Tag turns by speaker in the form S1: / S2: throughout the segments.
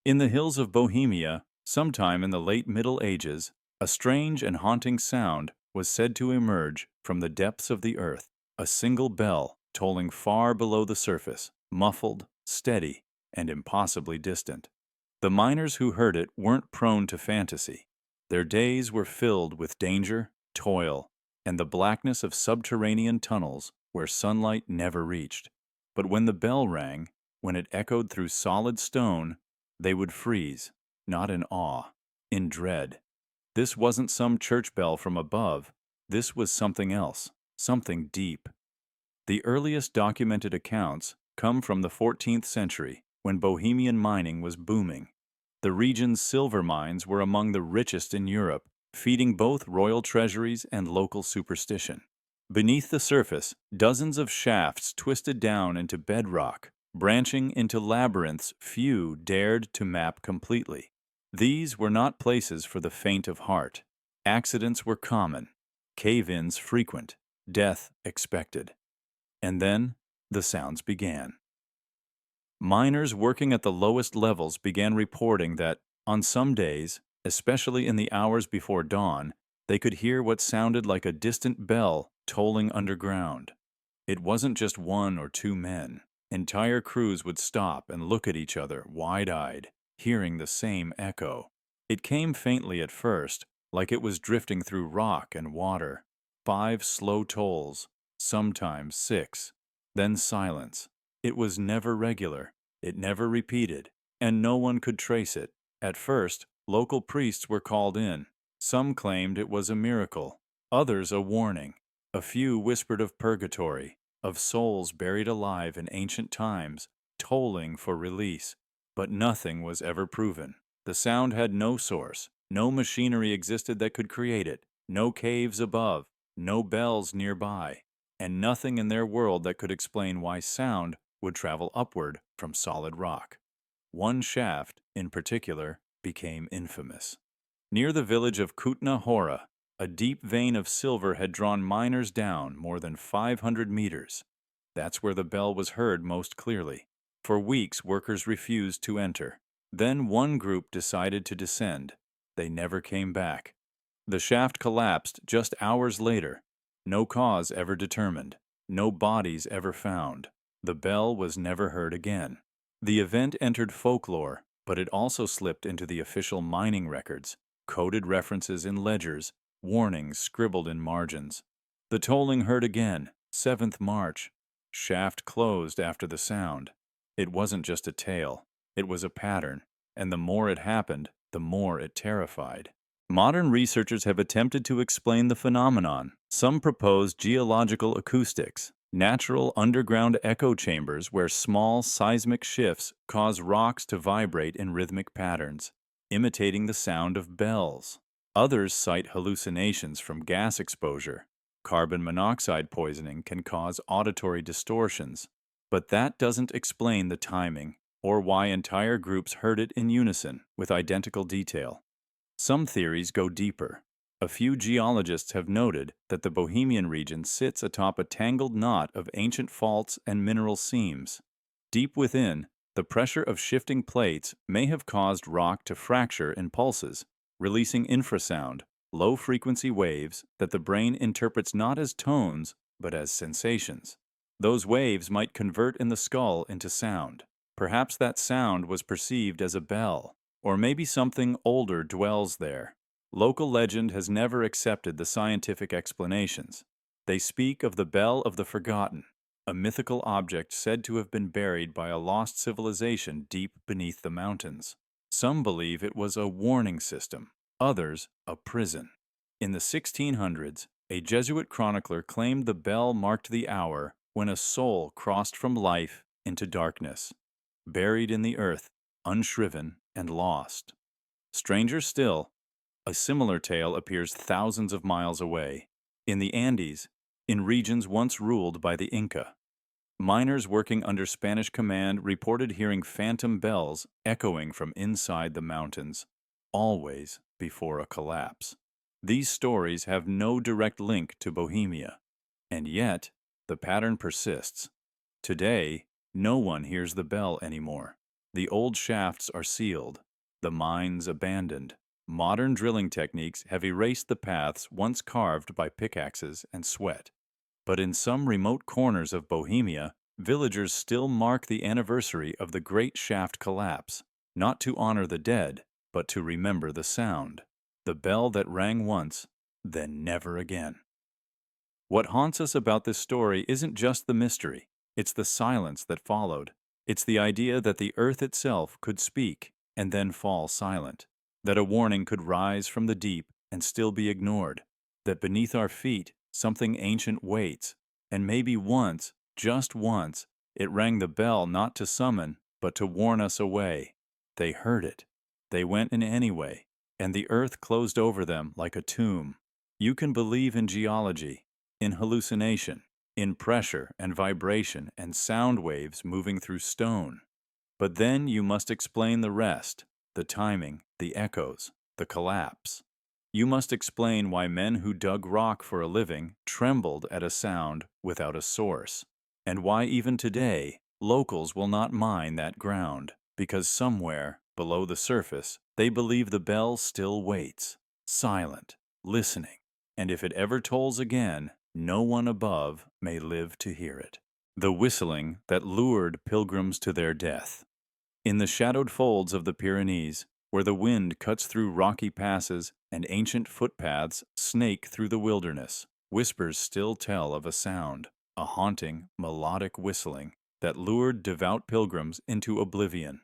S1: In the hills of Bohemia, sometime in the late Middle Ages, a strange and haunting sound was said to emerge from the depths of the earth, a single bell tolling far below the surface, muffled, steady, and impossibly distant. The miners who heard it weren't prone to fantasy. Their days were filled with danger, toil, and the blackness of subterranean tunnels where sunlight never reached. But when the bell rang, when it echoed through solid stone, they would freeze, not in awe, in dread. This wasn't some church bell from above. This was something else, something deep. The earliest documented accounts come from the 14th century, when Bohemian mining was booming. The region's silver mines were among the richest in Europe, feeding both royal treasuries and local superstition. Beneath the surface, dozens of shafts twisted down into bedrock, branching into labyrinths few dared to map completely. These were not places for the faint of heart. Accidents were common, cave-ins frequent, death expected. And then the sounds began. Miners working at the lowest levels began reporting that, on some days, especially in the hours before dawn, they could hear what sounded like a distant bell tolling underground. It wasn't just one or two men. Entire crews would stop and look at each other, wide-eyed, hearing the same echo. It came faintly at first, like it was drifting through rock and water. 5 slow tolls, sometimes 6, then silence. It was never regular, it never repeated, and no one could trace it. At first, local priests were called in. Some claimed it was a miracle, others a warning. A few whispered of purgatory, of souls buried alive in ancient times, tolling for release. But nothing was ever proven. The sound had no source, no machinery existed that could create it, no caves above, no bells nearby, and nothing in their world that could explain why sound would travel upward from solid rock. One shaft, in particular, became infamous. Near the village of Kutna Hora, a deep vein of silver had drawn miners down more than 500 meters. That's where the bell was heard most clearly. For weeks, workers refused to enter. Then one group decided to descend. They never came back. The shaft collapsed just hours later. No cause ever determined. No bodies ever found. The bell was never heard again. The event entered folklore, but it also slipped into the official mining records, coded references in ledgers, warnings scribbled in margins. The tolling heard again, 7th March. Shaft closed after the sound. It wasn't just a tale, it was a pattern, and the more it happened, the more it terrified. Modern researchers have attempted to explain the phenomenon. Some propose geological acoustics, natural underground echo chambers where small seismic shifts cause rocks to vibrate in rhythmic patterns, imitating the sound of bells. Others cite hallucinations from gas exposure. Carbon monoxide poisoning can cause auditory distortions, but that doesn't explain the timing or why entire groups heard it in unison with identical detail. Some theories go deeper. A few geologists have noted that the Bohemian region sits atop a tangled knot of ancient faults and mineral seams. Deep within, the pressure of shifting plates may have caused rock to fracture in pulses, releasing infrasound, low-frequency waves that the brain interprets not as tones but as sensations. Those waves might convert in the skull into sound. Perhaps that sound was perceived as a bell, or maybe something older dwells there. Local legend has never accepted the scientific explanations. They speak of the Bell of the Forgotten, a mythical object said to have been buried by a lost civilization deep beneath the mountains. Some believe it was a warning system, others a prison. In the 1600s, a Jesuit chronicler claimed the bell marked the hour when a soul crossed from life into darkness, buried in the earth, unshriven and lost. Stranger still, a similar tale appears thousands of miles away, in the Andes, in regions once ruled by the Inca. Miners working under Spanish command reported hearing phantom bells echoing from inside the mountains, always before a collapse. These stories have no direct link to Bohemia, and yet the pattern persists. Today, no one hears the bell anymore. The old shafts are sealed, the mines abandoned. Modern drilling techniques have erased the paths once carved by pickaxes and sweat. But in some remote corners of Bohemia, villagers still mark the anniversary of the great shaft collapse, not to honor the dead, but to remember the sound. The bell that rang once, then never again. What haunts us about this story isn't just the mystery, it's the silence that followed. It's the idea that the earth itself could speak and then fall silent, that a warning could rise from the deep and still be ignored, that beneath our feet something ancient waits, and maybe once, just once, it rang the bell not to summon, but to warn us away. They heard it. They went in anyway, and the earth closed over them like a tomb. You can believe in geology, in hallucination, in pressure and vibration and sound waves moving through stone. But then you must explain the rest, the timing, the echoes, the collapse. You must explain why men who dug rock for a living trembled at a sound without a source, and why even today locals will not mine that ground, because somewhere below the surface they believe the bell still waits, silent, listening, and if it ever tolls again, no one above may live to hear it. The whistling that lured pilgrims to their death. In the shadowed folds of the Pyrenees, where the wind cuts through rocky passes and ancient footpaths snake through the wilderness, whispers still tell of a sound, a haunting, melodic whistling that lured devout pilgrims into oblivion.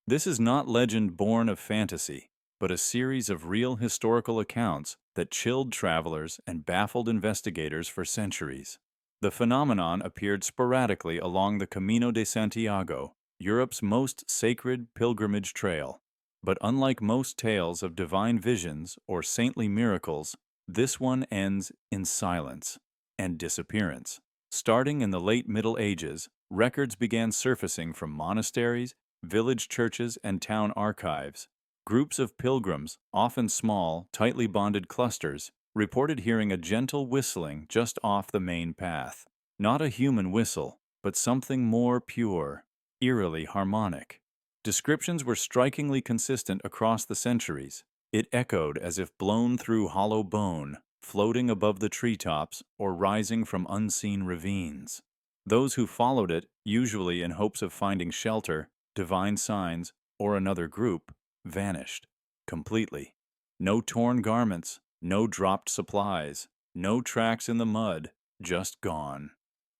S1: This is not legend born of fantasy, but a series of real historical accounts that chilled travelers and baffled investigators for centuries. The phenomenon appeared sporadically along the Camino de Santiago, Europe's most sacred pilgrimage trail. But unlike most tales of divine visions or saintly miracles, this one ends in silence and disappearance. Starting in the late Middle Ages, records began surfacing from monasteries, village churches, and town archives. Groups of pilgrims, often small, tightly bonded clusters, reported hearing a gentle whistling just off the main path. Not a human whistle, but something more pure, eerily harmonic. Descriptions were strikingly consistent across the centuries. It echoed as if blown through hollow bone, floating above the treetops or rising from unseen ravines. Those who followed it, usually in hopes of finding shelter, divine signs, or another group, vanished completely. No torn garments, no dropped supplies, no tracks in the mud, just gone.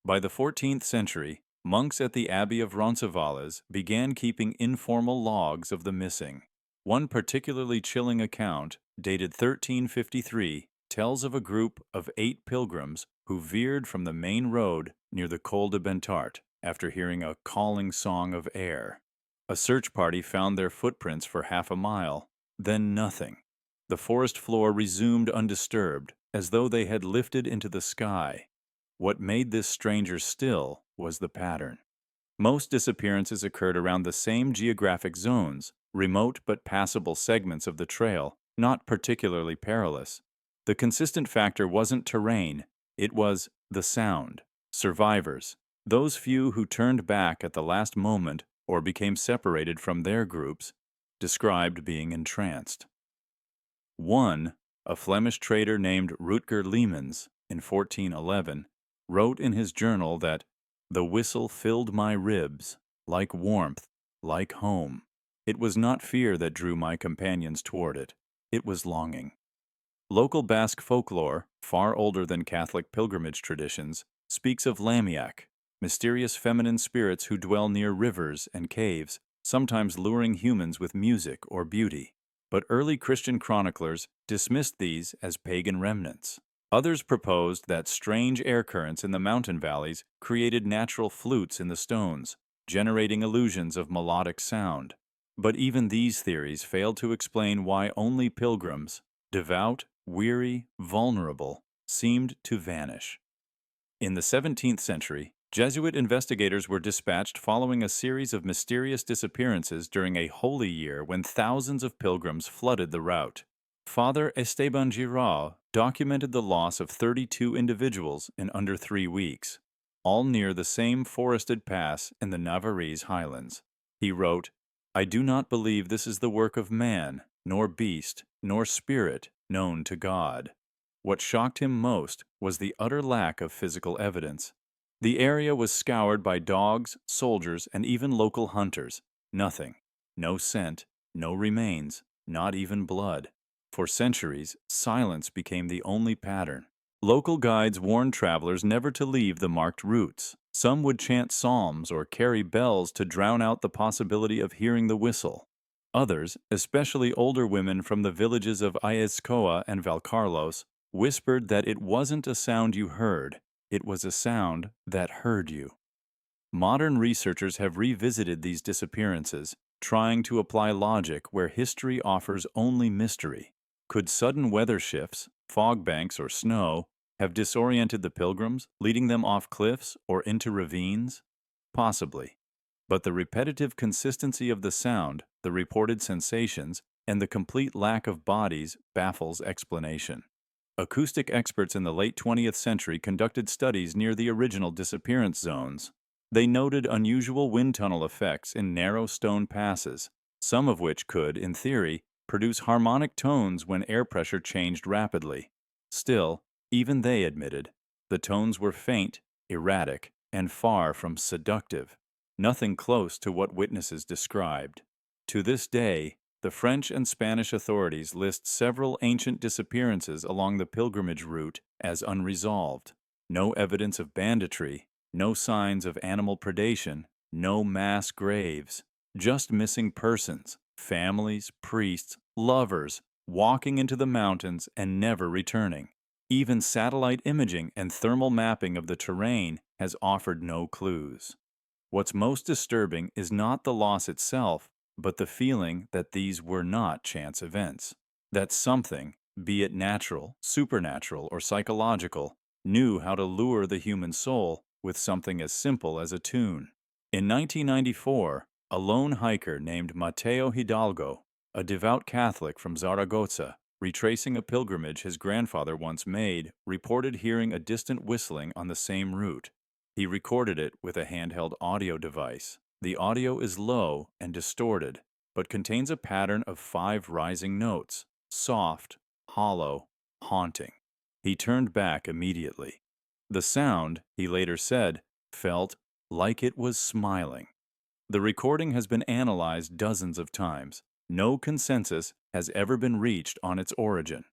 S1: By the 14th century, monks at the Abbey of Roncesvalles began keeping informal logs of the missing. One particularly chilling account, dated 1353, tells of a group of 8 pilgrims who veered from the main road near the Col de Bentart after hearing a calling song of air. A search party found their footprints for half a mile, then nothing. The forest floor resumed undisturbed, as though they had lifted into the sky. What made this stranger still was the pattern. Most disappearances occurred around the same geographic zones, remote but passable segments of the trail, not particularly perilous. The consistent factor wasn't terrain, it was the sound. Survivors, those few who turned back at the last moment or became separated from their groups, described being entranced. One, a Flemish trader named Rutger Leemans, in 1411, wrote in his journal that the whistle filled my ribs, like warmth, like home. It was not fear that drew my companions toward it. It was longing. Local Basque folklore, far older than Catholic pilgrimage traditions, speaks of Lamiak, mysterious feminine spirits who dwell near rivers and caves, sometimes luring humans with music or beauty. But early Christian chroniclers dismissed these as pagan remnants. Others proposed that strange air currents in the mountain valleys created natural flutes in the stones, generating illusions of melodic sound. But even these theories failed to explain why only pilgrims, devout, weary, vulnerable, seemed to vanish. In the 17th century, Jesuit investigators were dispatched following a series of mysterious disappearances during a holy year when thousands of pilgrims flooded the route. Father Esteban Girau documented the loss of 32 individuals in under 3 weeks, all near the same forested pass in the Navarrese highlands. He wrote, I do not believe this is the work of man, nor beast, nor spirit known to God. What shocked him most was the utter lack of physical evidence. The area was scoured by dogs, soldiers, and even local hunters. Nothing. No scent, no remains, not even blood. For centuries, silence became the only pattern. Local guides warned travelers never to leave the marked routes. Some would chant psalms or carry bells to drown out the possibility of hearing the whistle. Others, especially older women from the villages of Ayescoa and Valcarlos, whispered that it wasn't a sound you heard, it was a sound that heard you. Modern researchers have revisited these disappearances, trying to apply logic where history offers only mystery. Could sudden weather shifts, fog banks, or snow have disoriented the pilgrims, leading them off cliffs or into ravines? Possibly. But the repetitive consistency of the sound, the reported sensations, and the complete lack of bodies baffles explanation. Acoustic experts in the late 20th century conducted studies near the original disappearance zones. They noted unusual wind tunnel effects in narrow stone passes, some of which could, in theory, produce harmonic tones when air pressure changed rapidly. Still, even they admitted, the tones were faint, erratic, and far from seductive, nothing close to what witnesses described. To this day, the French and Spanish authorities list several ancient disappearances along the pilgrimage route as unresolved. No evidence of banditry, no signs of animal predation, no mass graves, just missing persons, families, priests, lovers, walking into the mountains and never returning. Even satellite imaging and thermal mapping of the terrain has offered no clues. What's most disturbing is not the loss itself, but the feeling that these were not chance events. That something, be it natural, supernatural, or psychological, knew how to lure the human soul with something as simple as a tune. In 1994, a lone hiker named Mateo Hidalgo, a devout Catholic from Zaragoza, retracing a pilgrimage his grandfather once made, reported hearing a distant whistling on the same route. He recorded it with a handheld audio device. The audio is low and distorted, but contains a pattern of 5 rising notes, soft, hollow, haunting. He turned back immediately. The sound, he later said, felt like it was smiling. The recording has been analyzed dozens of times. No consensus has ever been reached on its origin.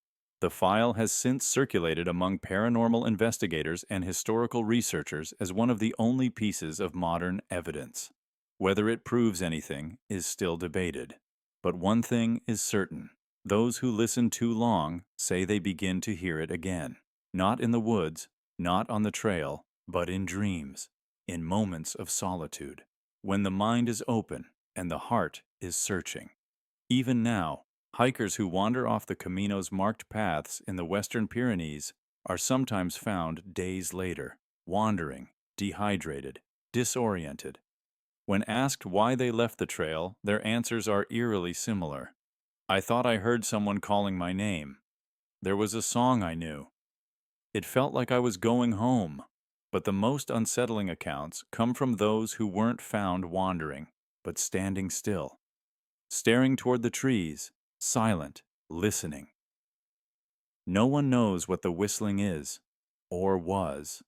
S1: The file has since circulated among paranormal investigators and historical researchers as one of the only pieces of modern evidence. Whether it proves anything is still debated. But one thing is certain. Those who listen too long say they begin to hear it again. Not in the woods, not on the trail, but in dreams, in moments of solitude, when the mind is open and the heart is searching. Even now, hikers who wander off the Camino's marked paths in the Western Pyrenees are sometimes found days later, wandering, dehydrated, disoriented. When asked why they left the trail, their answers are eerily similar. I thought I heard someone calling my name. There was a song I knew. It felt like I was going home. But the most unsettling accounts come from those who weren't found wandering, but standing still, staring toward the trees, silent, listening. No one knows what the whistling is, or was.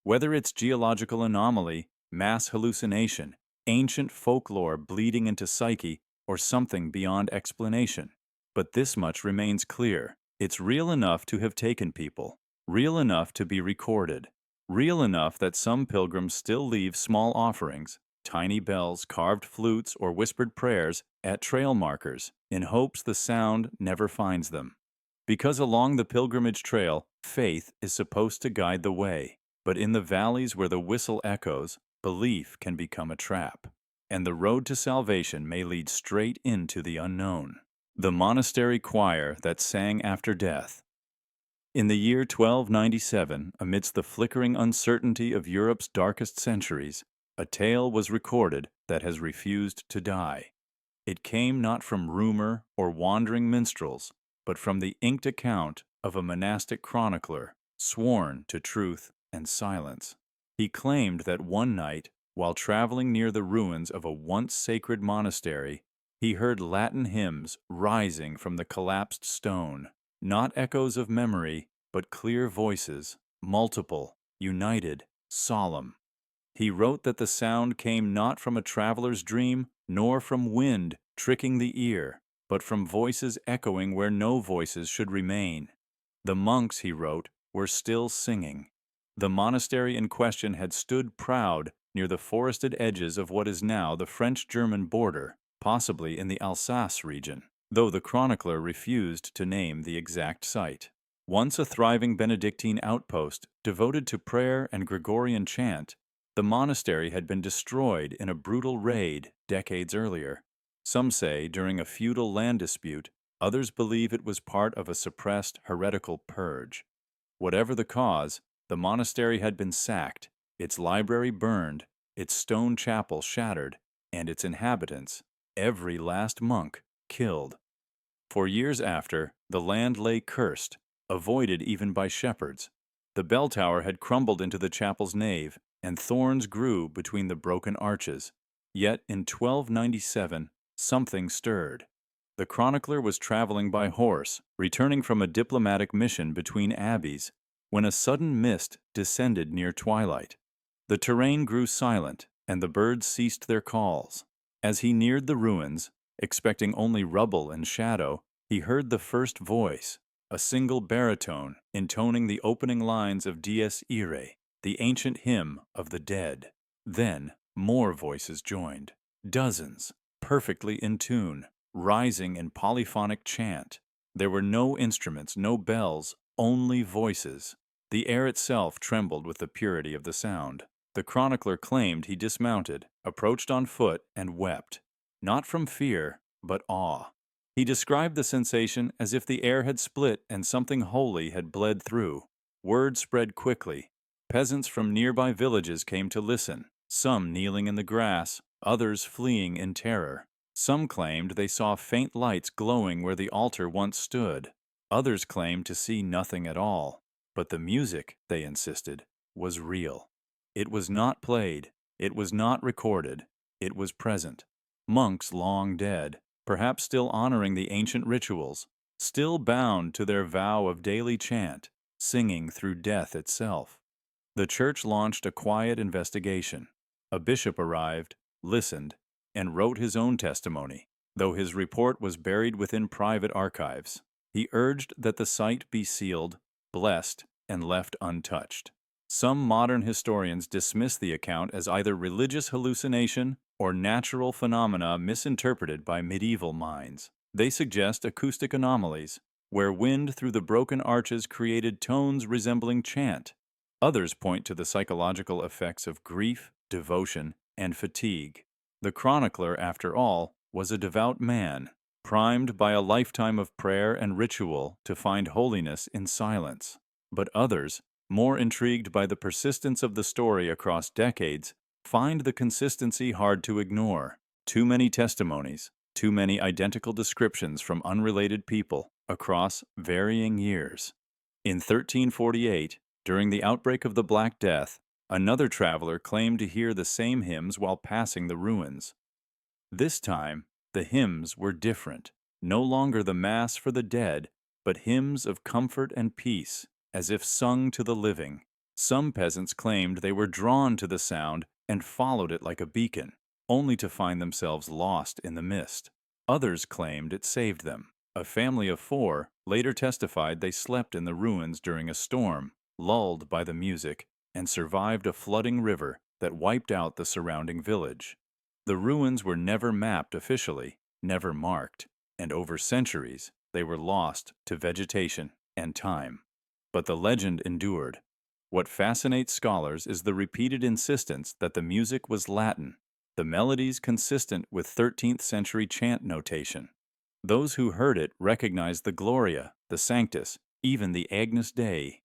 S1: Whether it's geological anomaly, mass hallucination, ancient folklore bleeding into psyche, or something beyond explanation. But this much remains clear. It's real enough to have taken people, real enough to be recorded, real enough that some pilgrims still leave small offerings, tiny bells, carved flutes, or whispered prayers at trail markers in hopes the sound never finds them. Because along the pilgrimage trail, faith is supposed to guide the way, but in the valleys where the whistle echoes, belief can become a trap, and the road to salvation may lead straight into the unknown. The monastery choir that sang after death. In the year 1297, amidst the flickering uncertainty of Europe's darkest centuries, a tale was recorded that has refused to die. It came not from rumor or wandering minstrels, but from the inked account of a monastic chronicler, sworn to truth and silence. He claimed that one night, While traveling near the ruins of a once sacred monastery, he heard Latin hymns rising from the collapsed stone, not echoes of memory, but clear voices, multiple, united, solemn. He wrote that the sound came not from a traveler's dream, nor from wind tricking the ear, but from voices echoing where no voices should remain. The monks, he wrote, were still singing. The monastery in question had stood proud near the forested edges of what is now the French-German border, possibly in the Alsace region, though the chronicler refused to name the exact site. Once a thriving Benedictine outpost devoted to prayer and Gregorian chant, the monastery had been destroyed in a brutal raid decades earlier. Some say during a feudal land dispute, others believe it was part of a suppressed heretical purge. Whatever the cause, the monastery had been sacked, its library burned, its stone chapel shattered, and its inhabitants, every last monk, killed. For years after, the land lay cursed, avoided even by shepherds. The bell tower had crumbled into the chapel's nave, and thorns grew between the broken arches. Yet in 1297, something stirred. The chronicler was traveling by horse, returning from a diplomatic mission between abbeys, when a sudden mist descended near twilight. The terrain grew silent, and the birds ceased their calls. As he neared the ruins, expecting only rubble and shadow, he heard the first voice, a single baritone intoning the opening lines of Dies Irae, the ancient hymn of the dead. Then more voices joined, dozens, perfectly in tune, rising in polyphonic chant. There were no instruments, no bells, only voices. The air itself trembled with the purity of the sound. The chronicler claimed he dismounted, approached on foot, and wept, not from fear, but awe. He described the sensation as if the air had split and something holy had bled through. Word spread quickly. Peasants from nearby villages came to listen, some kneeling in the grass, others fleeing in terror. Some claimed they saw faint lights glowing where the altar once stood. Others claimed to see nothing at all. But the music, they insisted, was real. It was not played. It was not recorded. It was present. Monks long dead, perhaps still honoring the ancient rituals, still bound to their vow of daily chant, singing through death itself. The church launched a quiet investigation. A bishop arrived, listened, and wrote his own testimony, though his report was buried within private archives. He urged that the site be sealed, blessed, and left untouched. Some modern historians dismiss the account as either religious hallucination or natural phenomena misinterpreted by medieval minds. They suggest acoustic anomalies, where wind through the broken arches created tones resembling chant. Others point to the psychological effects of grief, devotion, and fatigue. The chronicler, after all, was a devout man, primed by a lifetime of prayer and ritual to find holiness in silence. But others, more intrigued by the persistence of the story across decades, find the consistency hard to ignore. Too many testimonies, too many identical descriptions from unrelated people across varying years. In 1348, during the outbreak of the Black Death, another traveler claimed to hear the same hymns while passing the ruins. This time, the hymns were different, no longer the Mass for the dead, but hymns of comfort and peace, as if sung to the living. Some peasants claimed they were drawn to the sound and followed it like a beacon, only to find themselves lost in the mist. Others claimed it saved them. A family of 4 later testified they slept in the ruins during a storm, lulled by the music, and survived a flooding river that wiped out the surrounding village. The ruins were never mapped officially, never marked, and over centuries they were lost to vegetation and time. But the legend endured. What fascinates scholars is the repeated insistence that the music was Latin, the melodies consistent with 13th century chant notation. Those who heard it recognized the Gloria, the Sanctus, even the Agnus Dei.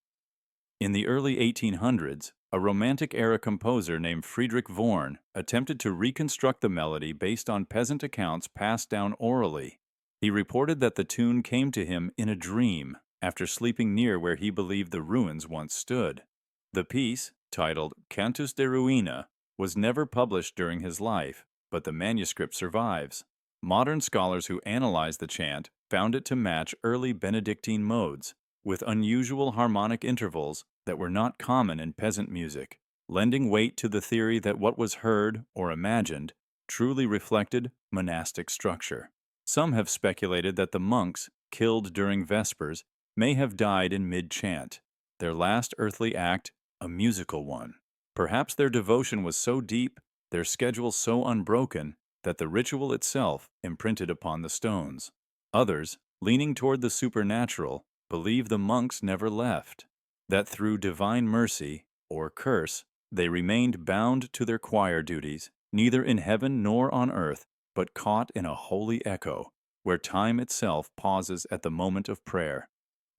S1: In the early 1800s, a Romantic-era composer named Friedrich Vorn attempted to reconstruct the melody based on peasant accounts passed down orally. He reported that the tune came to him in a dream after sleeping near where he believed the ruins once stood. The piece, titled Cantus de Ruina, was never published during his life, but the manuscript survives. Modern scholars who analyzed the chant found it to match early Benedictine modes, with unusual harmonic intervals that were not common in peasant music, lending weight to the theory that what was heard or imagined truly reflected monastic structure. Some have speculated that the monks, killed during Vespers, may have died in mid-chant, their last earthly act a musical one. Perhaps their devotion was so deep, their schedule so unbroken, that the ritual itself imprinted upon the stones. Others, leaning toward the supernatural, believe the monks never left, that through divine mercy, or curse, they remained bound to their choir duties, neither in heaven nor on earth, but caught in a holy echo, where time itself pauses at the moment of prayer.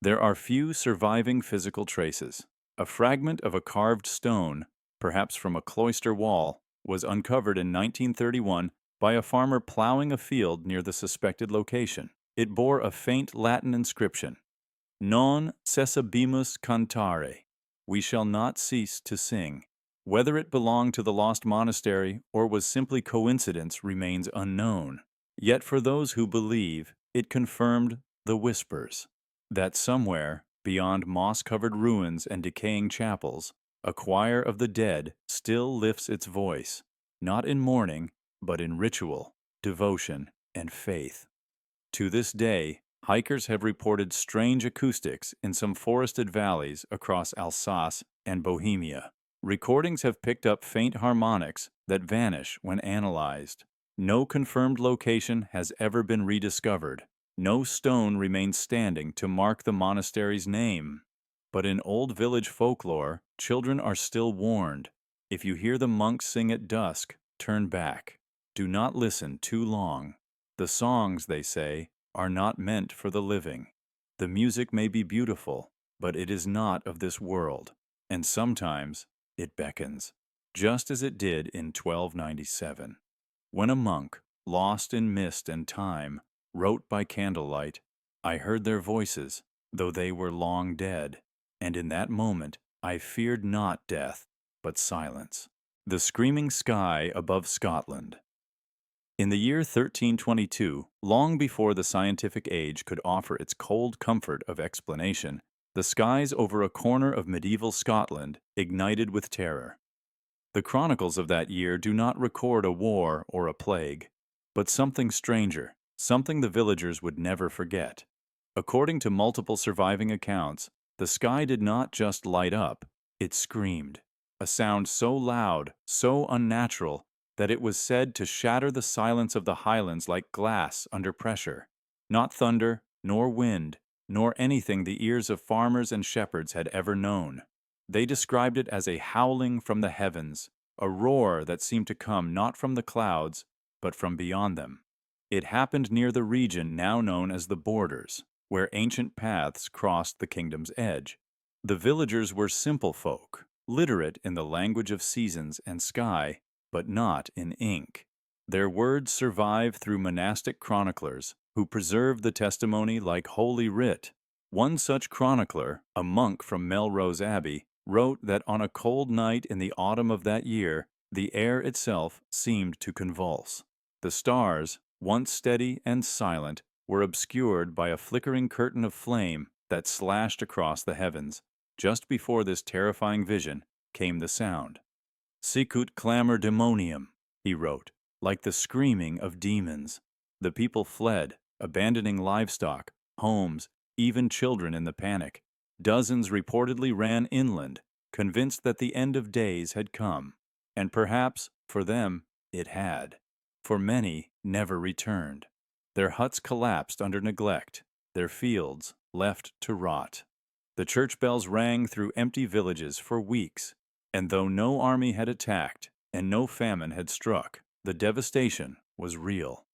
S1: There are few surviving physical traces. A fragment of a carved stone, perhaps from a cloister wall, was uncovered in 1931 by a farmer plowing a field near the suspected location. It bore a faint Latin inscription, Non cessabimus cantare, we shall not cease to sing. Whether it belonged to the lost monastery or was simply coincidence remains unknown. Yet for those who believe, it confirmed the whispers that somewhere, beyond moss-covered ruins and decaying chapels, a choir of the dead still lifts its voice, not in mourning, but in ritual, devotion, and faith. To this day, hikers have reported strange acoustics in some forested valleys across Alsace and Bohemia. Recordings have picked up faint harmonics that vanish when analyzed. No confirmed location has ever been rediscovered. No stone remains standing to mark the monastery's name. But in old village folklore, children are still warned. If you hear the monks sing at dusk, turn back. Do not listen too long. The songs, they say, are not meant for the living. The music may be beautiful, but it is not of this world, and sometimes it beckons, just as it did in 1297. When a monk, lost in mist and time, wrote by candlelight, I heard their voices, though they were long dead, and in that moment I feared not death, but silence. The screaming sky above Scotland. In the year 1322, long before the scientific age could offer its cold comfort of explanation, the skies over a corner of medieval Scotland ignited with terror. The chronicles of that year do not record a war or a plague, but something stranger, something the villagers would never forget. According to multiple surviving accounts, the sky did not just light up, it screamed, a sound so loud, so unnatural, that it was said to shatter the silence of the highlands like glass under pressure. Not thunder, nor wind, nor anything the ears of farmers and shepherds had ever known. They described it as a howling from the heavens, a roar that seemed to come not from the clouds, but from beyond them. It happened near the region now known as the Borders, where ancient paths crossed the kingdom's edge. The villagers were simple folk, literate in the language of seasons and sky, but not in ink. Their words survive through monastic chroniclers who preserve the testimony like Holy Writ. One such chronicler, a monk from Melrose Abbey, wrote that on a cold night in the autumn of that year, the air itself seemed to convulse. The stars, once steady and silent, were obscured by a flickering curtain of flame that slashed across the heavens. Just before this terrifying vision came the sound. Sicut clamor demonium, he wrote, like the screaming of demons. The people fled, abandoning livestock, homes, even children in the panic. Dozens reportedly ran inland, convinced that the end of days had come. And perhaps, for them, it had. For many never returned. Their huts collapsed under neglect, their fields left to rot. The church bells rang through empty villages for weeks, and though no army had attacked and no famine had struck, the devastation was real.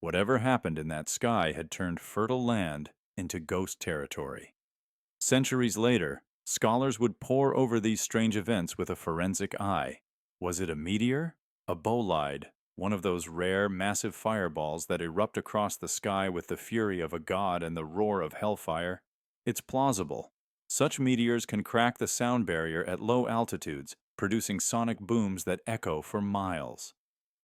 S1: Whatever happened in that sky had turned fertile land into ghost territory. Centuries later, scholars would pore over these strange events with a forensic eye. Was it a meteor? A bolide? One of those rare, massive fireballs that erupt across the sky with the fury of a god and the roar of hellfire? It's plausible. Such meteors can crack the sound barrier at low altitudes, producing sonic booms that echo for miles.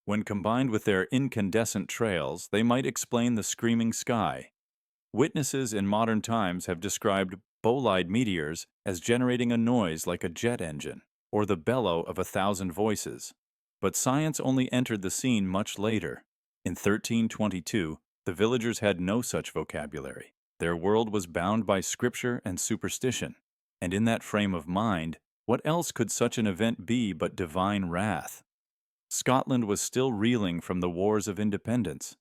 S1: When combined with their incandescent trails, they might explain the screaming sky. Witnesses in modern times have described bolide meteors as generating a noise like a jet engine, or the bellow of 1,000 voices. But science only entered the scene much later. In 1322, the villagers had no such vocabulary. Their world was bound by scripture and superstition. And in that frame of mind, what else could such an event be but divine wrath? Scotland was still reeling from the wars of independence.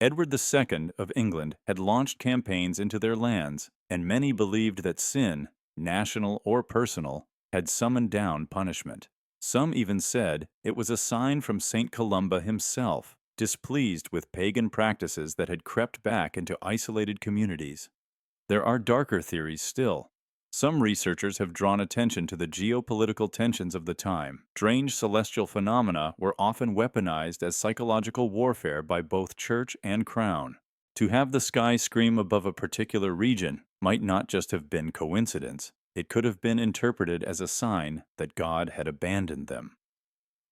S1: Edward II of England had launched campaigns into their lands, and many believed that sin, national or personal, had summoned down punishment. Some even said it was a sign from St. Columba himself, displeased with pagan practices that had crept back into isolated communities. There are darker theories still. Some researchers have drawn attention to the geopolitical tensions of the time. Strange celestial phenomena were often weaponized as psychological warfare by both church and crown. To have the sky scream above a particular region might not just have been coincidence. It could have been interpreted as a sign that God had abandoned them.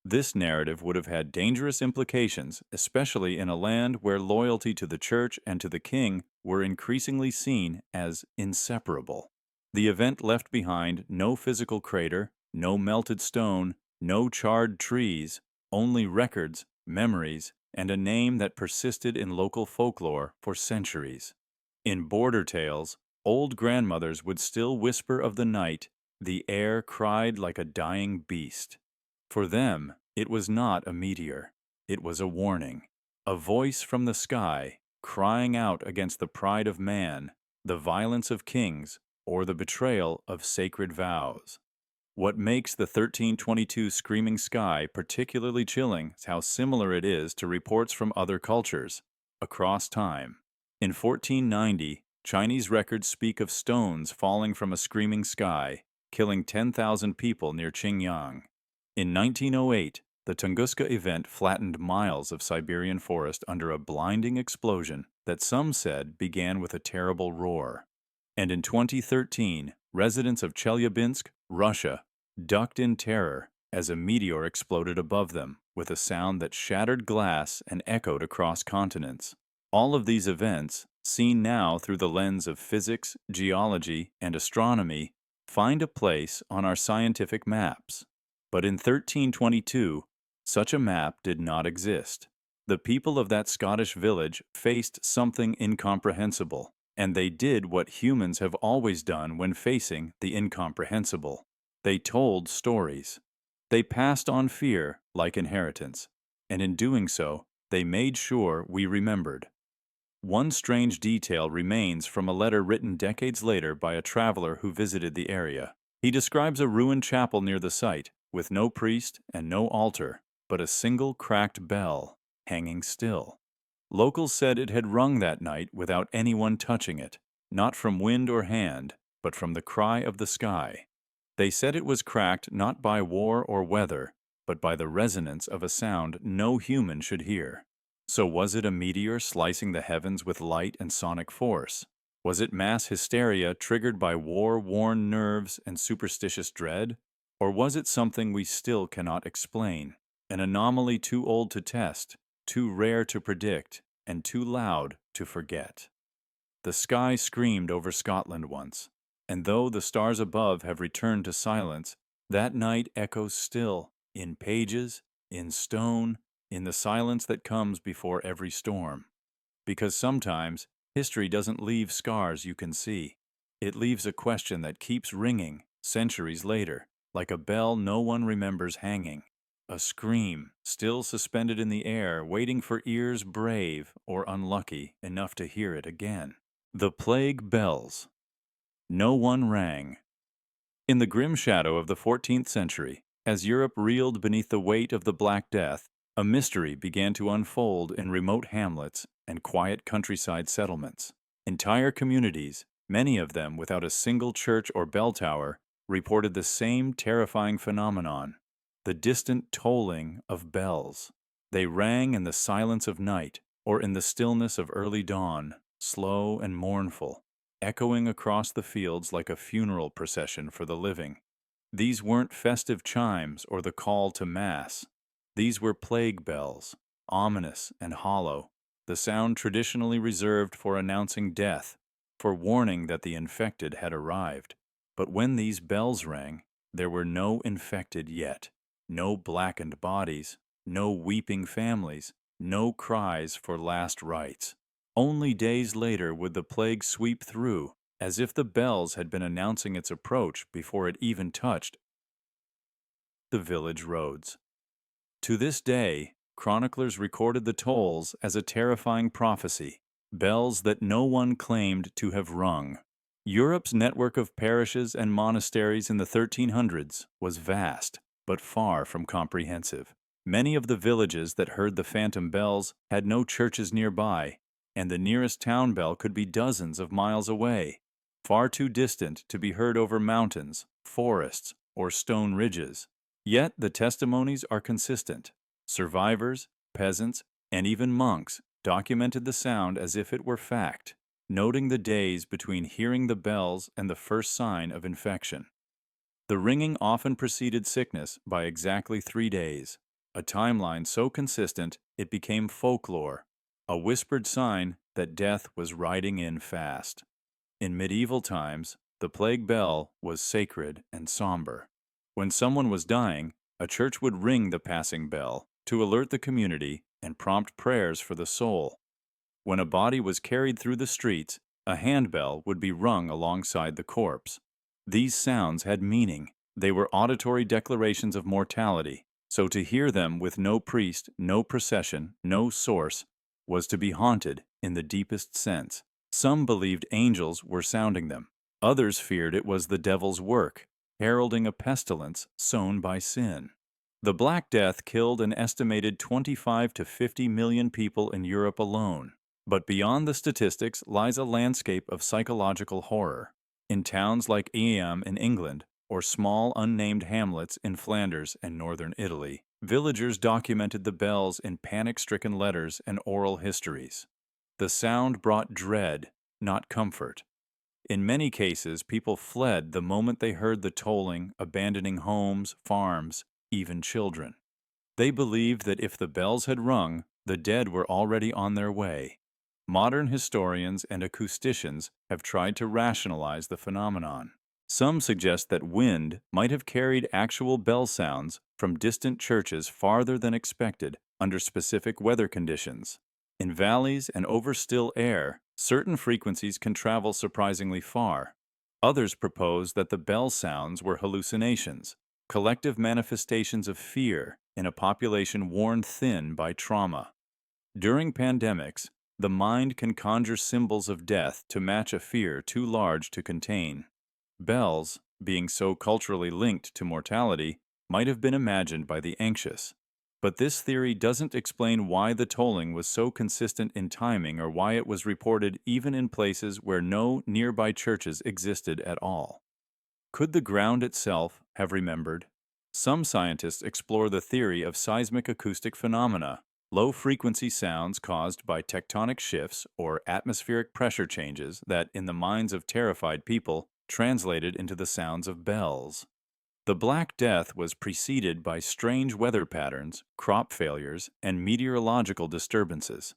S1: This narrative would have had dangerous implications, especially in a land where loyalty to the church and to the king were increasingly seen as inseparable. The event left behind no physical crater, no melted stone, no charred trees, only records, memories, and a name that persisted in local folklore for centuries. In border tales, old grandmothers would still whisper of the night, "The air cried like a dying beast." For them, it was not a meteor. It was a warning, a voice from the sky crying out against the pride of man, the violence of kings, or the betrayal of sacred vows. What makes the 1322 screaming sky particularly chilling is how similar it is to reports from other cultures across time. In 1490, Chinese records speak of stones falling from a screaming sky, killing 10,000 people near Qingyang. In 1908, the Tunguska event flattened miles of Siberian forest under a blinding explosion that some said began with a terrible roar. And in 2013, residents of Chelyabinsk, Russia, ducked in terror as a meteor exploded above them with a sound that shattered glass and echoed across continents. All of these events, seen now through the lens of physics, geology, and astronomy, find a place on our scientific maps. But in 1322, such a map did not exist. The people of that Scottish village faced something incomprehensible, and they did what humans have always done when facing the incomprehensible. They told stories. They passed on fear like inheritance, and in doing so, they made sure we remembered. One strange detail remains from a letter written decades later by a traveler who visited the area. He describes a ruined chapel near the site, with no priest and no altar, but a single cracked bell hanging still. Locals said it had rung that night without anyone touching it, not from wind or hand, but from the cry of the sky. They said it was cracked not by war or weather, but by the resonance of a sound no human should hear. So was it a meteor slicing the heavens with light and sonic force? Was it mass hysteria triggered by war-worn nerves and superstitious dread? Or was it something we still cannot explain, an anomaly too old to test, too rare to predict, and too loud to forget? The sky screamed over Scotland once, and though the stars above have returned to silence, that night echoes still, in pages, in stone, in the silence that comes before every storm. Because sometimes, history doesn't leave scars you can see. It leaves a question that keeps ringing centuries later, like a bell no one remembers hanging. A scream, still suspended in the air, waiting for ears brave or unlucky enough to hear it again. The plague bells. No one rang. In the grim shadow of the 14th century, as Europe reeled beneath the weight of the Black Death, a mystery began to unfold in remote hamlets and quiet countryside settlements. Entire communities, many of them without a single church or bell tower, reported the same terrifying phenomenon, the distant tolling of bells. They rang in the silence of night or in the stillness of early dawn, slow and mournful, echoing across the fields like a funeral procession for the living. These weren't festive chimes or the call to mass. These were plague bells, ominous and hollow, the sound traditionally reserved for announcing death, for warning that the infected had arrived. But when these bells rang, there were no infected yet, no blackened bodies, no weeping families, no cries for last rites. Only days later would the plague sweep through, as if the bells had been announcing its approach before it even touched the village roads. To this day, chroniclers recorded the tolls as a terrifying prophecy, bells that no one claimed to have rung. Europe's network of parishes and monasteries in the 1300s was vast, but far from comprehensive. Many of the villages that heard the phantom bells had no churches nearby, and the nearest town bell could be dozens of miles away, far too distant to be heard over mountains, forests, or stone ridges. Yet the testimonies are consistent. Survivors, peasants, and even monks documented the sound as if it were fact, noting the days between hearing the bells and the first sign of infection. The ringing often preceded sickness by exactly 3 days, a timeline so consistent it became folklore, a whispered sign that death was riding in fast. In medieval times, the plague bell was sacred and somber. When someone was dying, a church would ring the passing bell to alert the community and prompt prayers for the soul. When a body was carried through the streets, a handbell would be rung alongside the corpse. These sounds had meaning. They were auditory declarations of mortality, so to hear them with no priest, no procession, no source, was to be haunted in the deepest sense. Some believed angels were sounding them. Others feared it was the devil's work, heralding a pestilence sown by sin. The Black Death killed an estimated 25 to 50 million people in Europe alone. But beyond the statistics lies a landscape of psychological horror. In towns like Eyam in England, or small unnamed hamlets in Flanders and northern Italy, villagers documented the bells in panic-stricken letters and oral histories. The sound brought dread, not comfort. In many cases, people fled the moment they heard the tolling, abandoning homes, farms, even children. They believed that if the bells had rung, the dead were already on their way. Modern historians and acousticians have tried to rationalize the phenomenon. Some suggest that wind might have carried actual bell sounds from distant churches farther than expected under specific weather conditions. In valleys and over still air, certain frequencies can travel surprisingly far. Others propose that the bell sounds were hallucinations, collective manifestations of fear in a population worn thin by trauma. During pandemics, the mind can conjure symbols of death to match a fear too large to contain. Bells, being so culturally linked to mortality, might have been imagined by the anxious. But this theory doesn't explain why the tolling was so consistent in timing or why it was reported even in places where no nearby churches existed at all. Could the ground itself have remembered? Some scientists explore the theory of seismic acoustic phenomena, low-frequency sounds caused by tectonic shifts or atmospheric pressure changes that, in the minds of terrified people, translated into the sounds of bells. The Black Death was preceded by strange weather patterns, crop failures, and meteorological disturbances.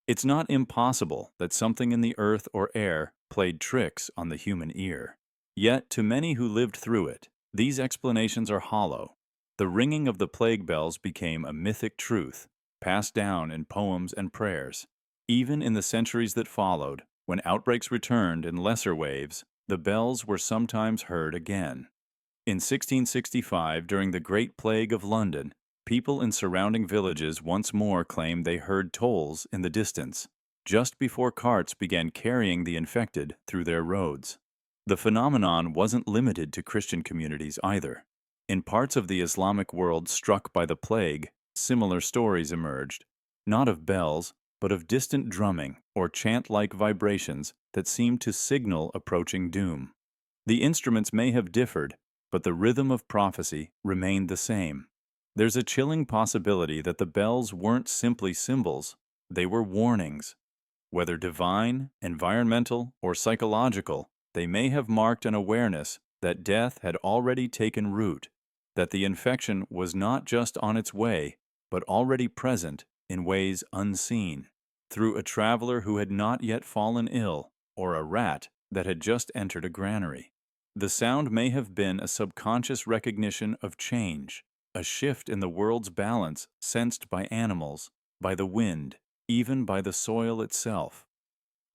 S1: It's not impossible that something in the earth or air played tricks on the human ear. Yet, to many who lived through it, these explanations are hollow. The ringing of the plague bells became a mythic truth, passed down in poems and prayers. Even in the centuries that followed, when outbreaks returned in lesser waves, the bells were sometimes heard again. In 1665, during the Great Plague of London, people in surrounding villages once more claimed they heard tolls in the distance, just before carts began carrying the infected through their roads. The phenomenon wasn't limited to Christian communities either. In parts of the Islamic world struck by the plague, similar stories emerged, not of bells, but of distant drumming or chant-like vibrations that seemed to signal approaching doom. The instruments may have differed, but the rhythm of prophecy remained the same. There's a chilling possibility that the bells weren't simply symbols, they were warnings. Whether divine, environmental, or psychological, they may have marked an awareness that death had already taken root, that the infection was not just on its way, but already present in ways unseen, through a traveler who had not yet fallen ill, or a rat that had just entered a granary. The sound may have been a subconscious recognition of change, a shift in the world's balance sensed by animals, by the wind, even by the soil itself.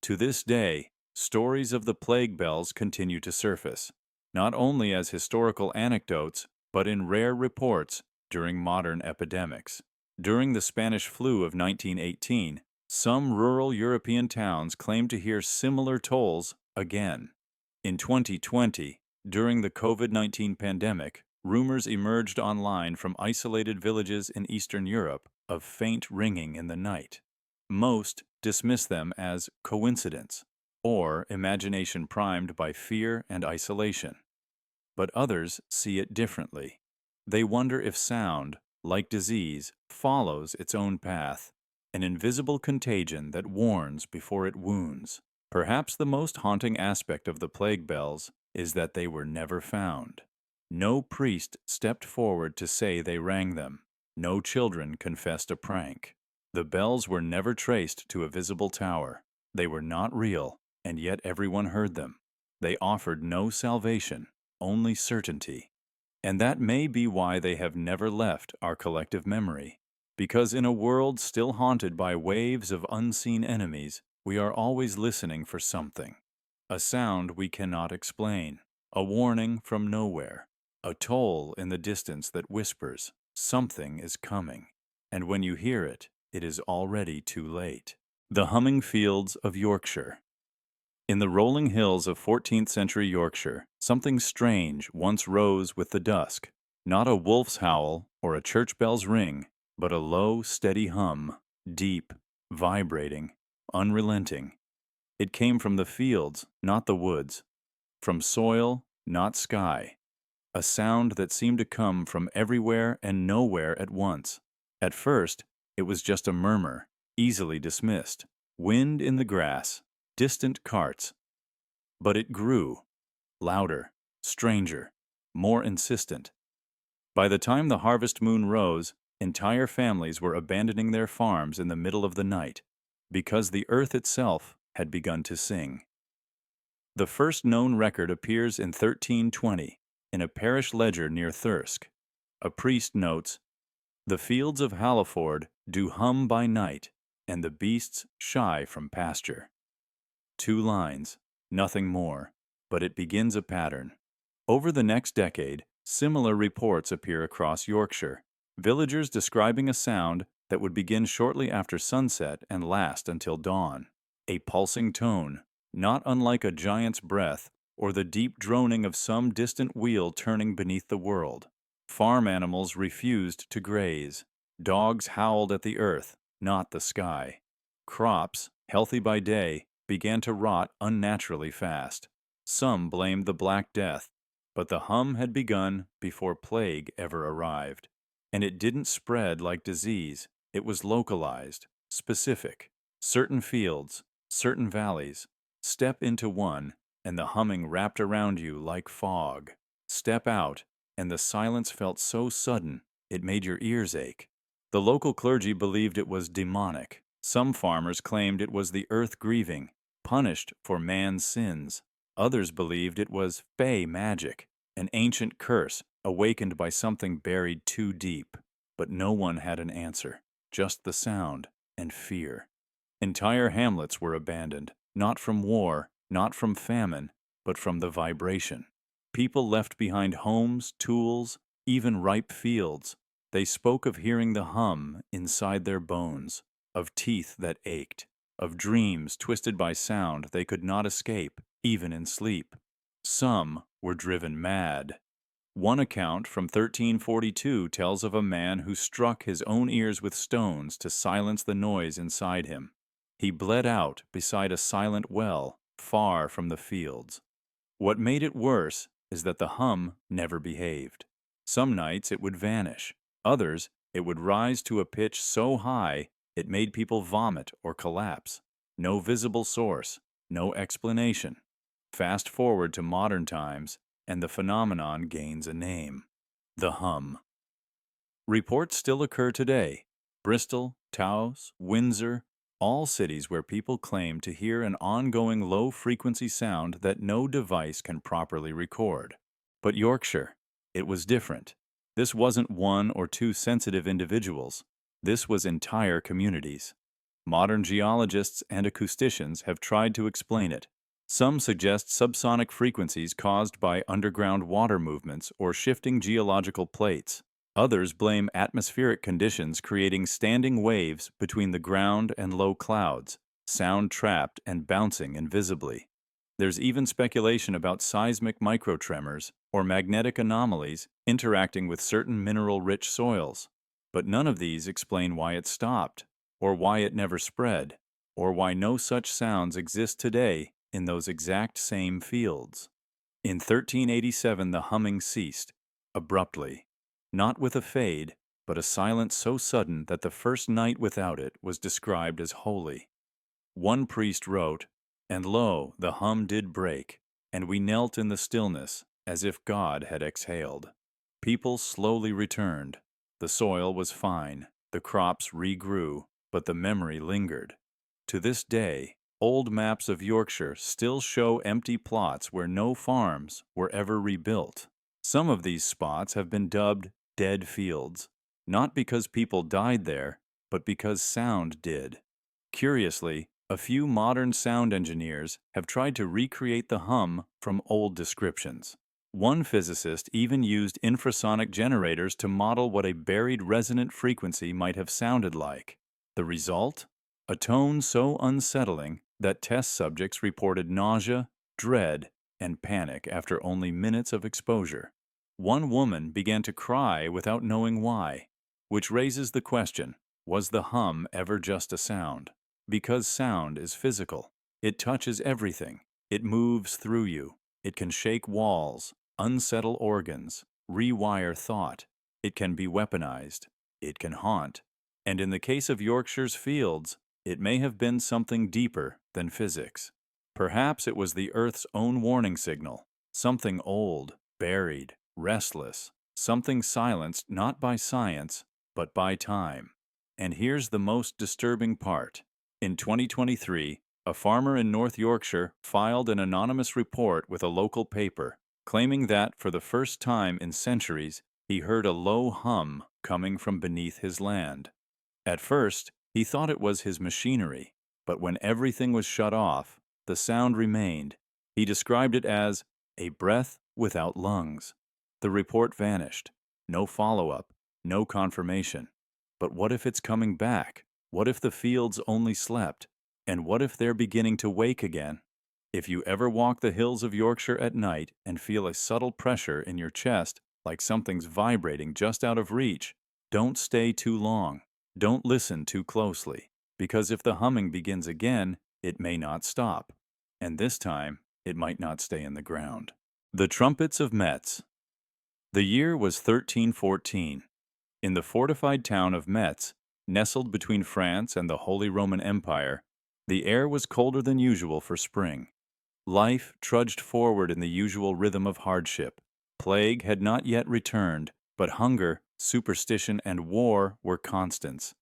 S1: To this day, stories of the plague bells continue to surface, not only as historical anecdotes, but in rare reports during modern epidemics. During the Spanish flu of 1918, some rural European towns claimed to hear similar tolls again. In 2020, during the COVID-19 pandemic, rumors emerged online from isolated villages in Eastern Europe of faint ringing in the night. Most dismiss them as coincidence or imagination primed by fear and isolation. But others see it differently. They wonder if sound, like disease, follows its own path, an invisible contagion that warns before it wounds. Perhaps the most haunting aspect of the plague bells is that they were never found. No priest stepped forward to say they rang them. No children confessed a prank. The bells were never traced to a visible tower. They were not real, and yet everyone heard them. They offered no salvation, only certainty. And that may be why they have never left our collective memory. Because in a world still haunted by waves of unseen enemies, we are always listening for something. A sound we cannot explain, a warning from nowhere, a toll in the distance that whispers, something is coming. And when you hear it, it is already too late. The humming fields of Yorkshire. In the rolling hills of 14th century Yorkshire, something strange once rose with the dusk. Not a wolf's howl or a church bell's ring, but a low, steady hum, deep, vibrating, unrelenting. It came from the fields, not the woods, from soil, not sky. A sound that seemed to come from everywhere and nowhere at once. At first, it was just a murmur, easily dismissed. Wind in the grass, distant carts. But it grew, louder, stranger, more insistent. By the time the harvest moon rose, entire families were abandoning their farms in the middle of the night, because the earth itself had begun to sing. The first known record appears in 1320, in a parish ledger near Thirsk. A priest notes, "The fields of Halliford do hum by night, and the beasts shy from pasture." 2 lines, nothing more, but it begins a pattern. Over the next decade, similar reports appear across Yorkshire, villagers describing a sound that would begin shortly after sunset and last until dawn. A pulsing tone, not unlike a giant's breath or the deep droning of some distant wheel turning beneath the world. Farm animals refused to graze. Dogs howled at the earth, not the sky. Crops, healthy by day, began to rot unnaturally fast. Some blamed the Black Death, but the hum had begun before plague ever arrived. And it didn't spread like disease. It was localized, specific. Certain fields, certain valleys. Step into one, and the humming wrapped around you like fog. Step out, and the silence felt so sudden it made your ears ache. The local clergy believed it was demonic. Some farmers claimed it was the earth grieving, punished for man's sins. Others believed it was fey magic, an ancient curse awakened by something buried too deep. But no one had an answer, just the sound and fear. Entire hamlets were abandoned, not from war, not from famine, but from the vibration. People left behind homes, tools, even ripe fields. They spoke of hearing the hum inside their bones, of teeth that ached, of dreams twisted by sound they could not escape, even in sleep. Some were driven mad. One account from 1342 tells of a man who struck his own ears with stones to silence the noise inside him. He bled out beside a silent well, far from the fields. What made it worse is that the hum never behaved. Some nights it would vanish. Others, it would rise to a pitch so high it made people vomit or collapse. No visible source, no explanation. Fast forward to modern times, and the phenomenon gains a name: the hum. Reports still occur today. Bristol, Taos, Windsor, all cities where people claim to hear an ongoing low-frequency sound that no device can properly record. But Yorkshire, it was different. This wasn't one or two sensitive individuals. This was entire communities. Modern geologists and acousticians have tried to explain it. Some suggest subsonic frequencies caused by underground water movements or shifting geological plates. Others blame atmospheric conditions creating standing waves between the ground and low clouds, sound trapped and bouncing invisibly. There's even speculation about seismic microtremors or magnetic anomalies interacting with certain mineral-rich soils. But none of these explain why it stopped, or why it never spread, or why no such sounds exist today in those exact same fields. In 1387 the humming ceased, abruptly. Not with a fade, but a silence so sudden that the first night without it was described as holy. One priest wrote, "And lo, the hum did break, and we knelt in the stillness, as if God had exhaled." People slowly returned. The soil was fine, the crops regrew, but the memory lingered. To this day, old maps of Yorkshire still show empty plots where no farms were ever rebuilt. Some of these spots have been dubbed dead fields, not because people died there, but because sound did. Curiously, a few modern sound engineers have tried to recreate the hum from old descriptions. One physicist even used infrasonic generators to model what a buried resonant frequency might have sounded like. The result? A tone so unsettling that test subjects reported nausea, dread, and panic after only minutes of exposure. One woman began to cry without knowing why, which raises the question, was the hum ever just a sound? Because sound is physical. It touches everything. It moves through you. It can shake walls, unsettle organs, rewire thought. It can be weaponized. It can haunt. And in the case of Yorkshire's fields, it may have been something deeper than physics. Perhaps it was the Earth's own warning signal, something old, buried, restless, something silenced not by science, but by time. And here's the most disturbing part. In 2023, a farmer in North Yorkshire filed an anonymous report with a local paper, claiming that for the first time in centuries, he heard a low hum coming from beneath his land. At first, he thought it was his machinery, but when everything was shut off, the sound remained. He described it as a breath without lungs. The report vanished. No follow-up, no confirmation. But what if it's coming back? What if the fields only slept? And what if they're beginning to wake again? If you ever walk the hills of Yorkshire at night and feel a subtle pressure in your chest, like something's vibrating just out of reach, don't stay too long. Don't listen too closely, because if the humming begins again, it may not stop. And this time, it might not stay in the ground. The Trumpets of Metz. The year was 1314. In the fortified town of Metz, nestled between France and the Holy Roman Empire, the air was colder than usual for spring. Life trudged forward in the usual rhythm of hardship. Plague had not yet returned, but hunger, superstition, and war were constants.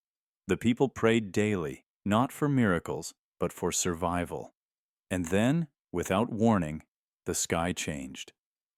S1: The people prayed daily, not for miracles, but for survival. And then, without warning, the sky changed.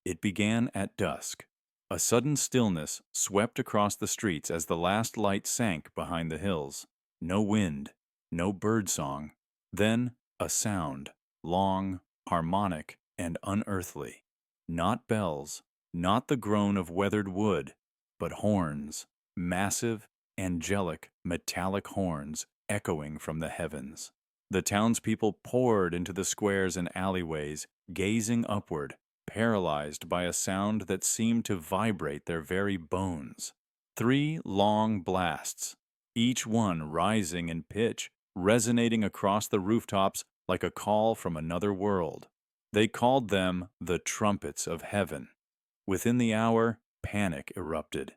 S1: It began at dusk. A sudden stillness swept across the streets as the last light sank behind the hills. No wind, no birdsong. Then a sound, long, harmonic, and unearthly. Not bells, not the groan of weathered wood, but horns, massive, angelic, metallic horns echoing from the heavens. The townspeople poured into the squares and alleyways, gazing upward, paralyzed by a sound that seemed to vibrate their very bones. 3 long blasts, each one rising in pitch, resonating across the rooftops like a call from another world. They called them the Trumpets of Heaven. Within the hour, panic erupted.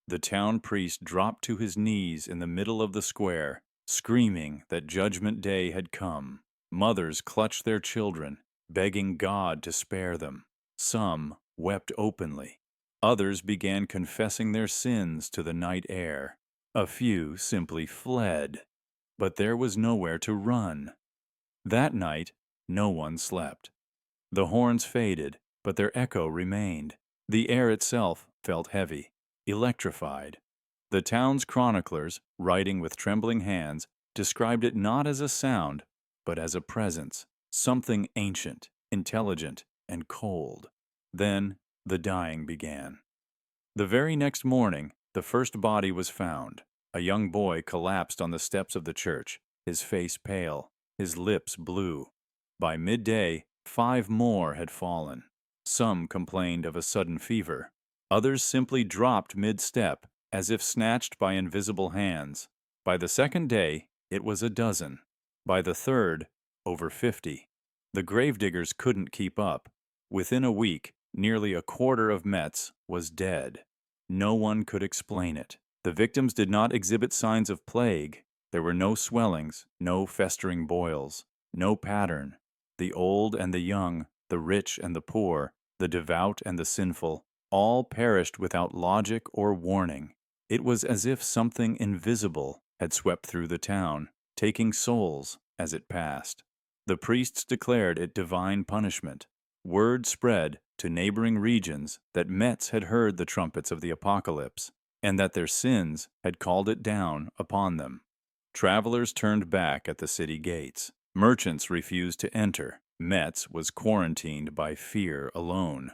S1: The town priest dropped to his knees in the middle of the square, screaming that Judgment Day had come. Mothers clutched their children, begging God to spare them. Some wept openly. Others began confessing their sins to the night air. A few simply fled. But there was nowhere to run. That night, no one slept. The horns faded, but their echo remained. The air itself felt heavy, electrified. The town's chroniclers, writing with trembling hands, described it not as a sound, but as a presence, something ancient, intelligent, and cold. Then the dying began. The very next morning, the first body was found. A young boy collapsed on the steps of the church, his face pale, his lips blue. By midday, 5 more had fallen. Some complained of a sudden fever. Others simply dropped mid-step, as if snatched by invisible hands. By the second day, it was a dozen. By the third, over 50. The gravediggers couldn't keep up. Within a week, nearly a quarter of Metz was dead. No one could explain it. The victims did not exhibit signs of plague. There were no swellings, no festering boils, no pattern. The old and the young, the rich and the poor, the devout and the sinful, all perished without logic or warning. It was as if something invisible had swept through the town, taking souls as it passed. The priests declared it divine punishment. Word spread to neighboring regions that Metz had heard the trumpets of the apocalypse, and that their sins had called it down upon them. Travelers turned back at the city gates. Merchants refused to enter. Metz was quarantined by fear alone.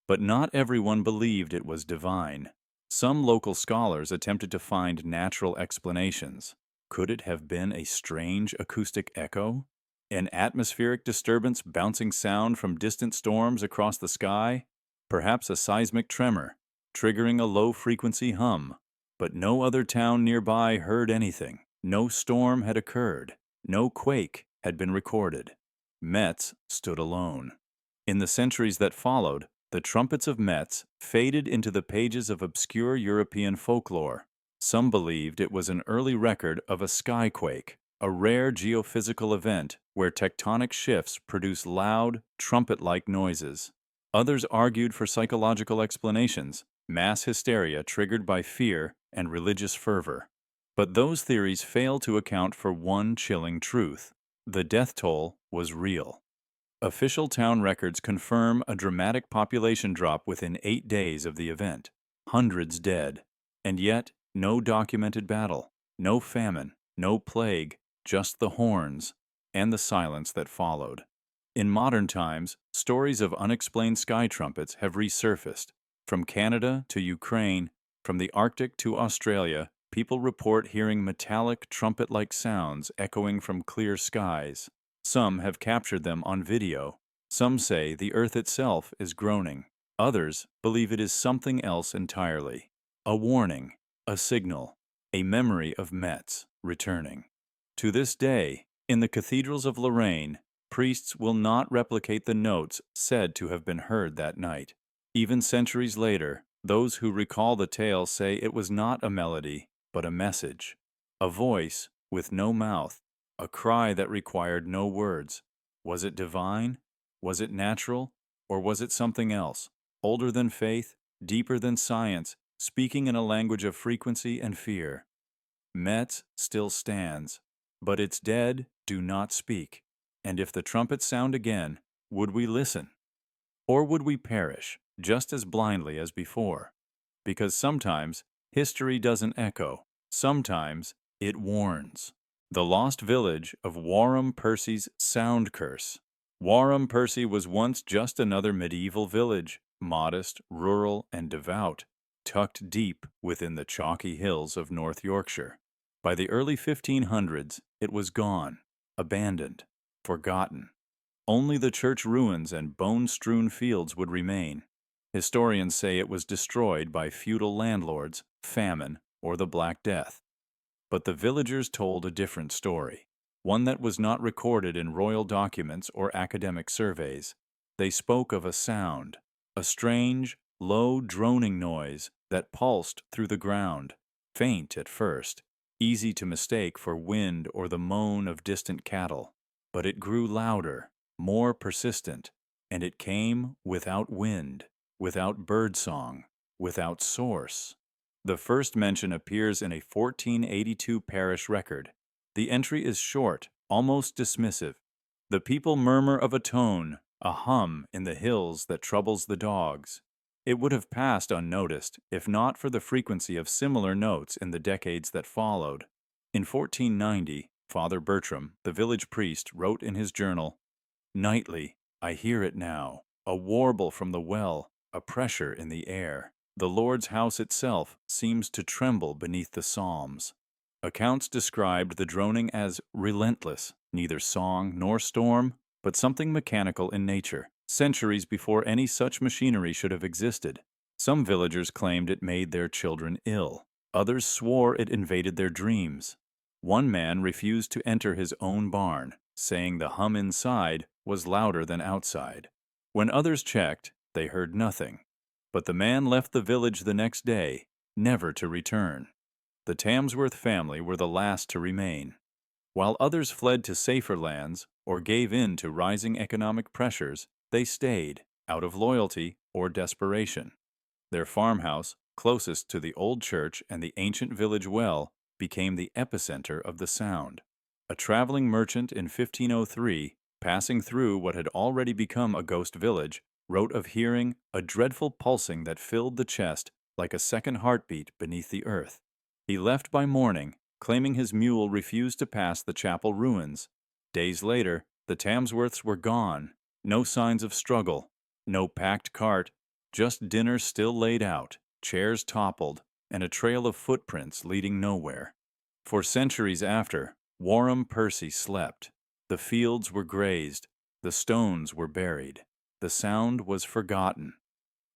S1: But not everyone believed it was divine. Some local scholars attempted to find natural explanations. Could it have been a strange acoustic echo? An atmospheric disturbance bouncing sound from distant storms across the sky? Perhaps a seismic tremor, triggering a low-frequency hum. But no other town nearby heard anything. No storm had occurred. No quake had been recorded. Metz stood alone. In the centuries that followed, the trumpets of Metz faded into the pages of obscure European folklore. Some believed it was an early record of a skyquake, a rare geophysical event where tectonic shifts produce loud, trumpet-like noises. Others argued for psychological explanations, mass hysteria triggered by fear and religious fervor. But those theories fail to account for one chilling truth. The death toll was real. Official town records confirm a dramatic population drop within 8 days of the event. Hundreds dead. And yet, no documented battle, no famine, no plague, just the horns and the silence that followed. In modern times, stories of unexplained sky trumpets have resurfaced. From Canada to Ukraine, from the Arctic to Australia, people report hearing metallic, trumpet-like sounds echoing from clear skies. Some have captured them on video. Some say the earth itself is groaning. Others believe it is something else entirely. A warning, a signal, a memory of Metz returning. To this day, in the cathedrals of Lorraine, priests will not replicate the notes said to have been heard that night. Even centuries later, those who recall the tale say it was not a melody, but a message. A voice with no mouth, a cry that required no words. Was it divine? Was it natural? Or was it something else, older than faith, deeper than science, speaking in a language of frequency and fear? Metz still stands, but its dead do not speak. And if the trumpets sound again, would we listen? Or would we perish just as blindly as before? Because sometimes history doesn't echo. Sometimes it warns. The lost village of Warham Percy's sound curse. Warham Percy was once just another medieval village, modest, rural, and devout, tucked deep within the chalky hills of North Yorkshire. By the early 1500s, it was gone, abandoned, forgotten. Only the church ruins and bone-strewn fields would remain. Historians say it was destroyed by feudal landlords, famine, or the Black Death. But the villagers told a different story, one that was not recorded in royal documents or academic surveys. They spoke of a sound, a strange, low droning noise that pulsed through the ground, faint at first, easy to mistake for wind or the moan of distant cattle. But it grew louder, more persistent, and it came without wind, without birdsong, without source. The first mention appears in a 1482 parish record. The entry is short, almost dismissive. The people murmur of a tone, a hum in the hills that troubles the dogs. It would have passed unnoticed if not for the frequency of similar notes in the decades that followed. In 1490, Father Bertram, the village priest, wrote in his journal, "Nightly, I hear it now, a warble from the well, a pressure in the air. The Lord's house itself seems to tremble beneath the psalms." Accounts described the droning as relentless, neither song nor storm, but something mechanical in nature, centuries before any such machinery should have existed. Some villagers claimed it made their children ill. Others swore it invaded their dreams. One man refused to enter his own barn, saying the hum inside was louder than outside. When others checked, they heard nothing. But the man left the village the next day, never to return. The Tamsworth family were the last to remain. While others fled to safer lands or gave in to rising economic pressures, they stayed, out of loyalty or desperation. Their farmhouse, closest to the old church and the ancient village well, became the epicenter of the sound. A traveling merchant in 1503, passing through what had already become a ghost village, wrote of hearing a dreadful pulsing that filled the chest like a second heartbeat beneath the earth. He left by morning, claiming his mule refused to pass the chapel ruins. Days later, the Tamsworths were gone. No signs of struggle, no packed cart, just dinner still laid out, chairs toppled, and a trail of footprints leading nowhere. For centuries after, Warham Percy slept. The fields were grazed, the stones were buried, the sound was forgotten.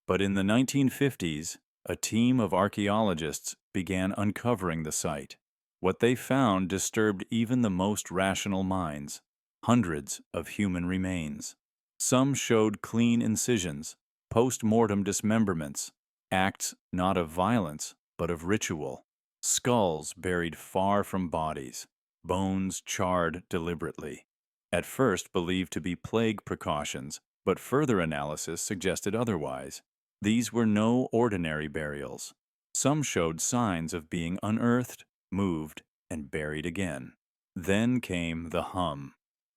S1: But in the 1950s, a team of archaeologists began uncovering the site. What they found disturbed even the most rational minds: hundreds of human remains. Some showed clean incisions, post-mortem dismemberments, acts not of violence, but of ritual. Skulls buried far from bodies, bones charred deliberately. At first believed to be plague precautions, but further analysis suggested otherwise. These were no ordinary burials. Some showed signs of being unearthed, moved, and buried again. Then came the hum.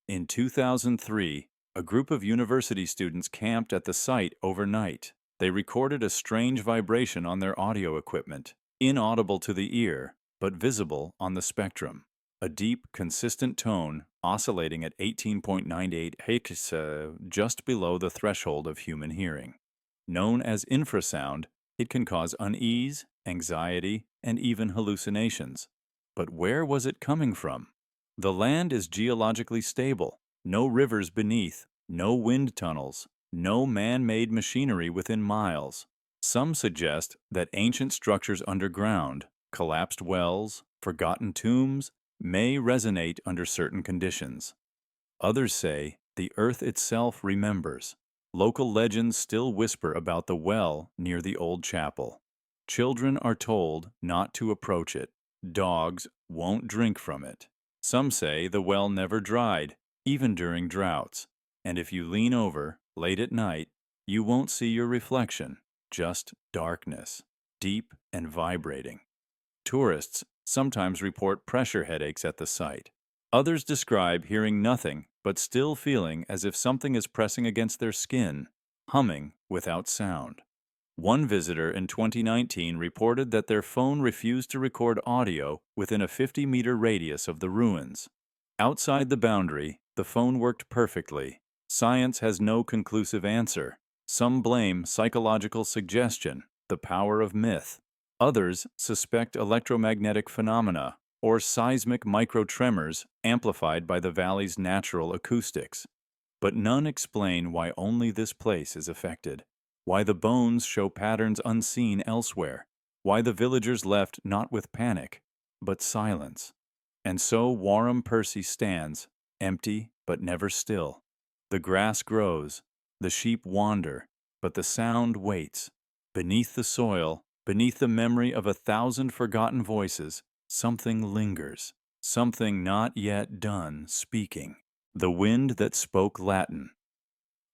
S1: In 2003, a group of university students camped at the site overnight. They recorded a strange vibration on their audio equipment, inaudible to the ear, but visible on the spectrum. A deep, consistent tone oscillating at 18.98 Hz, just below the threshold of human hearing. Known as infrasound, it can cause unease, anxiety, and even hallucinations. But where was it coming from? The land is geologically stable, no rivers beneath, no wind tunnels, no man-made machinery within miles. Some suggest that ancient structures underground, collapsed wells, forgotten tombs, may resonate under certain conditions. Others say the earth itself remembers. Local legends still whisper about the well near the old chapel. Children are told not to approach it. Dogs won't drink from it. Some say the well never dried, even during droughts, and if you lean over, late at night, you won't see your reflection, just darkness, deep and vibrating. Tourists sometimes report pressure headaches at the site. Others describe hearing nothing but still feeling as if something is pressing against their skin, humming without sound. One visitor in 2019 reported that their phone refused to record audio within a 50-meter radius of the ruins. Outside the boundary, the phone worked perfectly. Science has no conclusive answer. Some blame psychological suggestion, the power of myth. Others suspect electromagnetic phenomena or seismic microtremors amplified by the valley's natural acoustics. But none explain why only this place is affected, why the bones show patterns unseen elsewhere, why the villagers left not with panic, but silence. And so Warham Percy stands, empty but never still. The grass grows, the sheep wander, but the sound waits. Beneath the soil, beneath the memory of 1,000 forgotten voices, something lingers, something not yet done speaking. The wind that spoke Latin.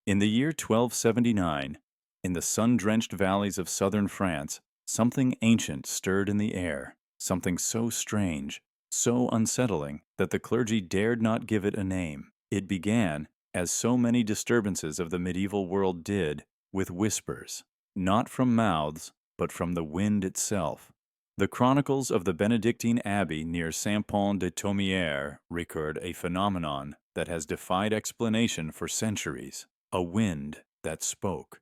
S1: In the year 1279, In the sun-drenched valleys of southern France, something ancient stirred in the air, something so strange, so unsettling that the clergy dared not give it a name. It began, as so many disturbances of the medieval world did, with whispers, not from mouths, but from the wind itself. The chronicles of the Benedictine abbey near Saint-Pont-de-Thomières record a phenomenon that has defied explanation for centuries: a wind that spoke.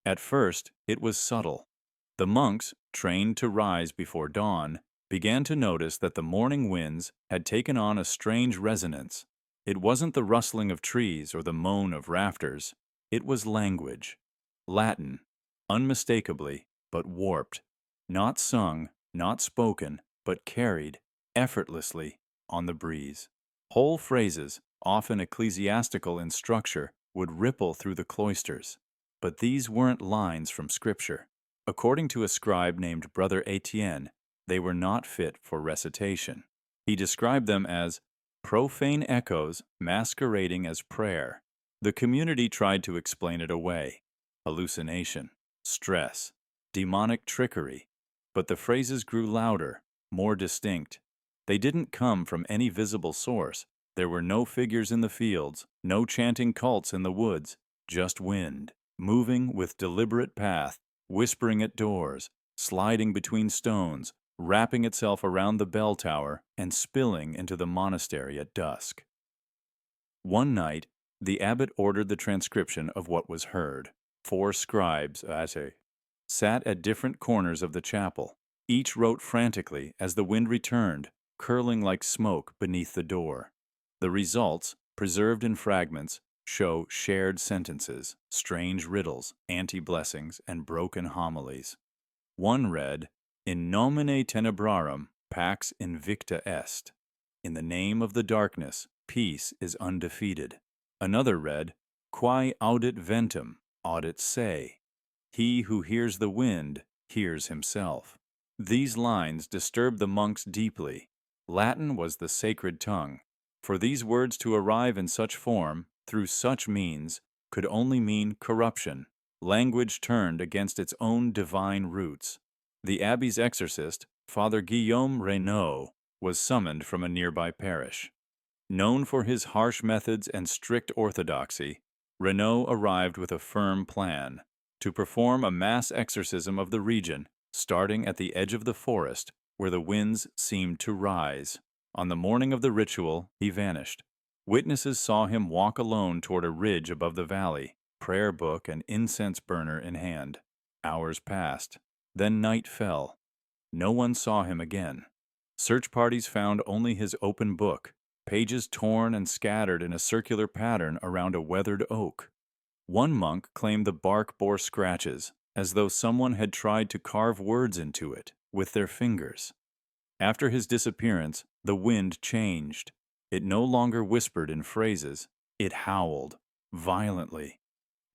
S1: At first, it was subtle. The monks, trained to rise before dawn, began to notice that the morning winds had taken on a strange resonance. It wasn't the rustling of trees or the moan of rafters. It was language. Latin, unmistakably, but warped. Not sung, not spoken, but carried, effortlessly, on the breeze. Whole phrases, often ecclesiastical in structure, would ripple through the cloisters. But these weren't lines from Scripture. According to a scribe named Brother Etienne, they were not fit for recitation. He described them as profane echoes masquerading as prayer. The community tried to explain it away: hallucination, stress, demonic trickery. But the phrases grew louder, more distinct. They didn't come from any visible source. There were no figures in the fields, no chanting cults in the woods, just wind, moving with deliberate path, whispering at doors, sliding between stones, wrapping itself around the bell tower, and spilling into the monastery at dusk. One night, the abbot ordered the transcription of what was heard. 4 scribes, sat at different corners of the chapel. Each wrote frantically as the wind returned, curling like smoke beneath the door. The results, preserved in fragments, show shared sentences, strange riddles, anti-blessings, and broken homilies. One read, "In nomine tenebrarum pax invicta est." In the name of the darkness, peace is undefeated. Another read, "Quae audit ventum, audit se." He who hears the wind hears himself. These lines disturbed the monks deeply. Latin was the sacred tongue. For these words to arrive in such form, through such means, could only mean corruption, language turned against its own divine roots. The abbey's exorcist, Father Guillaume Reynaud, was summoned from a nearby parish. Known for his harsh methods and strict orthodoxy, Reynaud arrived with a firm plan: to perform a mass exorcism of the region, starting at the edge of the forest, where the winds seemed to rise. On the morning of the ritual, he vanished. Witnesses saw him walk alone toward a ridge above the valley, prayer book and incense burner in hand. Hours passed. Then night fell. No one saw him again. Search parties found only his open book, pages torn and scattered in a circular pattern around a weathered oak. One monk claimed the bark bore scratches, as though someone had tried to carve words into it with their fingers. After his disappearance, the wind changed. It no longer whispered in phrases. It howled, violently.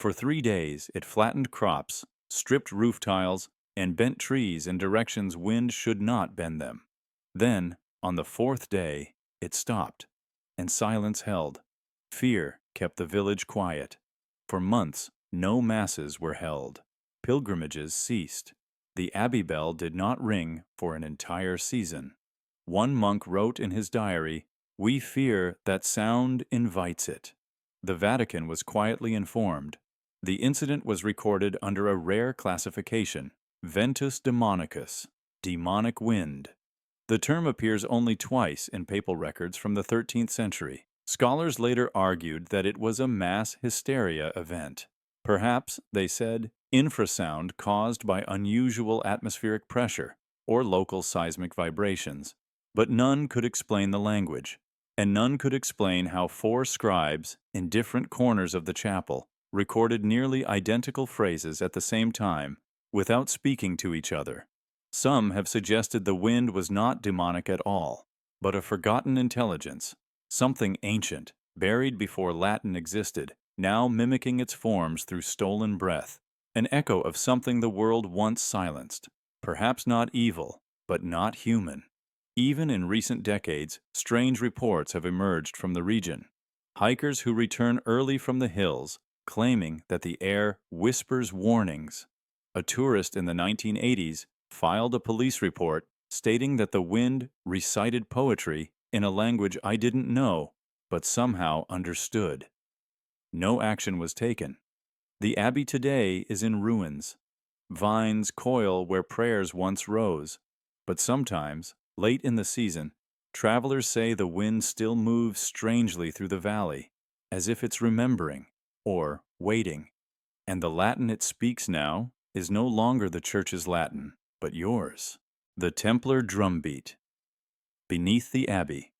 S1: For 3 days, it flattened crops, stripped roof tiles, and bent trees in directions wind should not bend them. Then, on the 4th day, it stopped, and silence held. Fear kept the village quiet. For months, no masses were held. Pilgrimages ceased. The abbey bell did not ring for an entire season. One monk wrote in his diary, "We fear that sound invites it." The Vatican was quietly informed. The incident was recorded under a rare classification, ventus demonicus, demonic wind. The term appears only twice in papal records from the 13th century. Scholars later argued that it was a mass hysteria event. Perhaps, they said, infrasound caused by unusual atmospheric pressure or local seismic vibrations. But none could explain the language, and none could explain how 4 scribes in different corners of the chapel recorded nearly identical phrases at the same time without speaking to each other. Some have suggested the wind was not demonic at all, but a forgotten intelligence, something ancient, buried before Latin existed, now mimicking its forms through stolen breath, an echo of something the world once silenced, perhaps not evil, but not human. Even in recent decades, strange reports have emerged from the region. Hikers who return early from the hills claiming that the air whispers warnings. A tourist in the 1980s filed a police report stating that the wind recited poetry in a language I didn't know, but somehow understood. No action was taken. The abbey today is in ruins. Vines coil where prayers once rose, but sometimes, late in the season, travelers say the wind still moves strangely through the valley, as if it's remembering or waiting. And the Latin it speaks now is no longer the church's Latin, but yours. The Templar drumbeat. Beneath the abbey.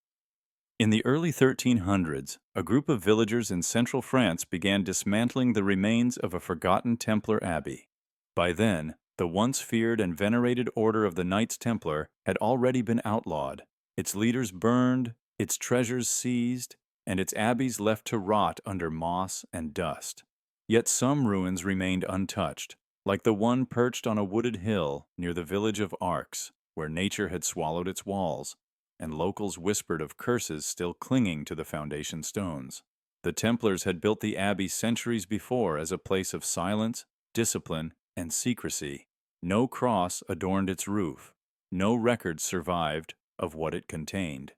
S1: In the early 1300s, a group of villagers in central France began dismantling the remains of a forgotten Templar abbey. By then, the once feared and venerated order of the Knights Templar had already been outlawed, its leaders burned, its treasures seized, and its abbeys left to rot under moss and dust. Yet some ruins remained untouched, like the one perched on a wooded hill near the village of Arcs, where nature had swallowed its walls, and locals whispered of curses still clinging to the foundation stones. The Templars had built the abbey centuries before as a place of silence, discipline, and secrecy. No cross adorned its roof. No record survived of what it contained.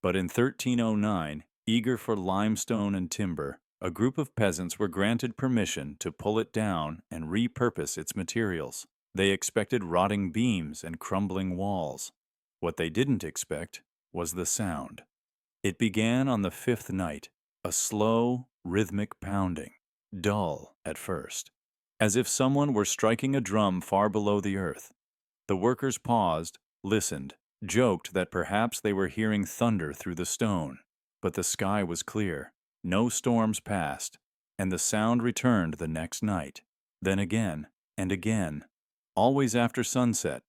S1: But in 1309, eager for limestone and timber, a group of peasants were granted permission to pull it down and repurpose its materials. They expected rotting beams and crumbling walls. What they didn't expect was the sound. It began on the fifth night, a slow, rhythmic pounding, dull at first, as if someone were striking a drum far below the earth. The workers paused, listened, joked that perhaps they were hearing thunder through the stone. But the sky was clear, no storms passed, and the sound returned the next night, then again and again, always after sunset,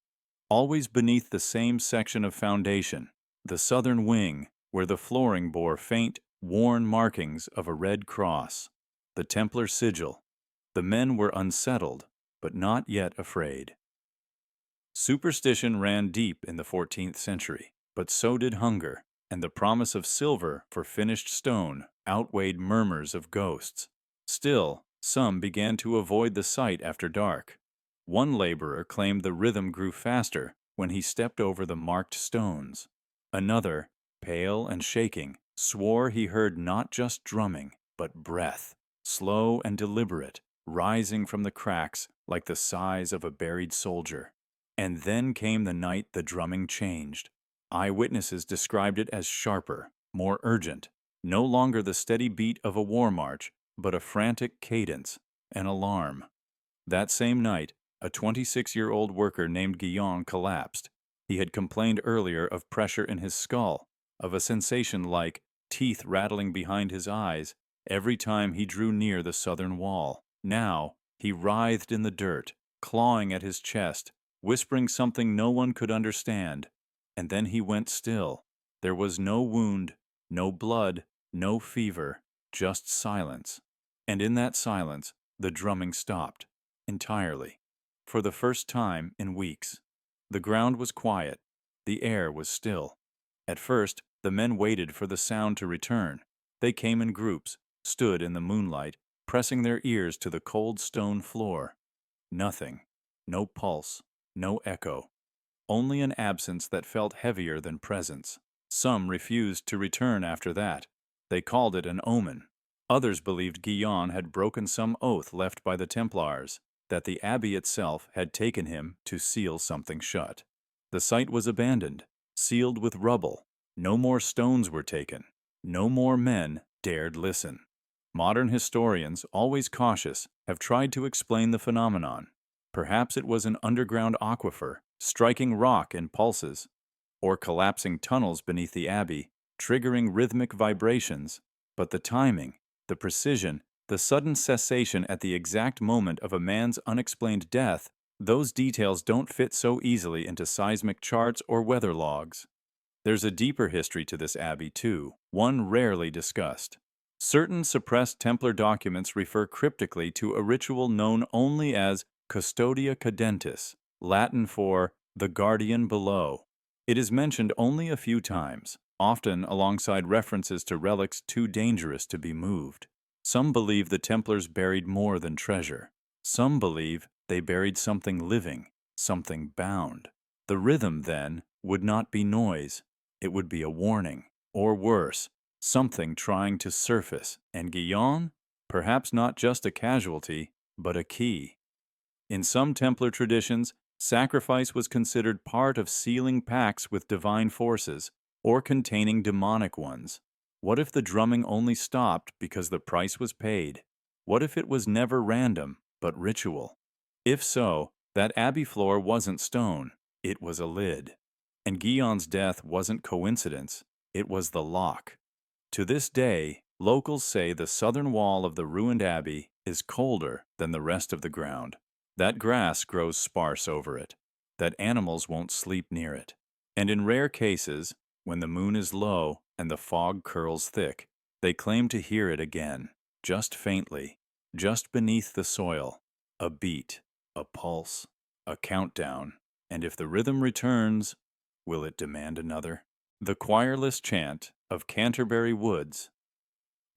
S1: always beneath the same section of foundation, the southern wing, where the flooring bore faint, worn markings of a red cross, the Templar sigil. The men were unsettled, but not yet afraid. Superstition ran deep in the 14th century, but so did hunger, and the promise of silver for finished stone outweighed murmurs of ghosts. Still, some began to avoid the site after dark. One laborer claimed the rhythm grew faster when he stepped over the marked stones. Another, pale and shaking, swore he heard not just drumming, but breath, slow and deliberate, rising from the cracks like the sighs of a buried soldier. And then came the night the drumming changed. Eyewitnesses described it as sharper, more urgent, no longer the steady beat of a war march, but a frantic cadence, an alarm. That same night, a 26-year-old worker named Guillaume collapsed. He had complained earlier of pressure in his skull, of a sensation like teeth rattling behind his eyes every time he drew near the southern wall. Now, he writhed in the dirt, clawing at his chest, whispering something no one could understand. And then he went still. There was no wound, no blood, no fever, just silence. And in that silence, the drumming stopped, entirely, for the first time in weeks. The ground was quiet. The air was still. At first, the men waited for the sound to return. They came in groups, stood in the moonlight, pressing their ears to the cold stone floor. Nothing. No pulse. No echo. Only an absence that felt heavier than presence. Some refused to return after that. They called it an omen. Others believed Guillaume had broken some oath left by the Templars, that the abbey itself had taken him to seal something shut. The site was abandoned, sealed with rubble. No more stones were taken. No more men dared listen. Modern historians, always cautious, have tried to explain the phenomenon. Perhaps it was an underground aquifer, striking rock in pulses, or collapsing tunnels beneath the abbey, triggering rhythmic vibrations. But the timing, the precision, the sudden cessation at the exact moment of a man's unexplained death, those details don't fit so easily into seismic charts or weather logs. There's a deeper history to this abbey, too, one rarely discussed. Certain suppressed Templar documents refer cryptically to a ritual known only as Custodia Cadentis, Latin for the guardian below. It is mentioned only a few times, often alongside references to relics too dangerous to be moved. Some believe the Templars buried more than treasure. Some believe they buried something living, something bound. The rhythm, then, would not be noise. It would be a warning, or worse, something trying to surface, and Guyon, perhaps not just a casualty, but a key. In some Templar traditions, sacrifice was considered part of sealing pacts with divine forces, or containing demonic ones. What if the drumming only stopped because the price was paid? What if it was never random, but ritual? If so, that abbey floor wasn't stone, it was a lid. And Guyon's death wasn't coincidence, it was the lock. To this day, locals say the southern wall of the ruined abbey is colder than the rest of the ground. That grass grows sparse over it, that animals won't sleep near it. And in rare cases, when the moon is low and the fog curls thick, they claim to hear it again, just faintly, just beneath the soil. A beat, a pulse, a countdown, and if the rhythm returns, will it demand another? The choirless chant of Canterbury Woods.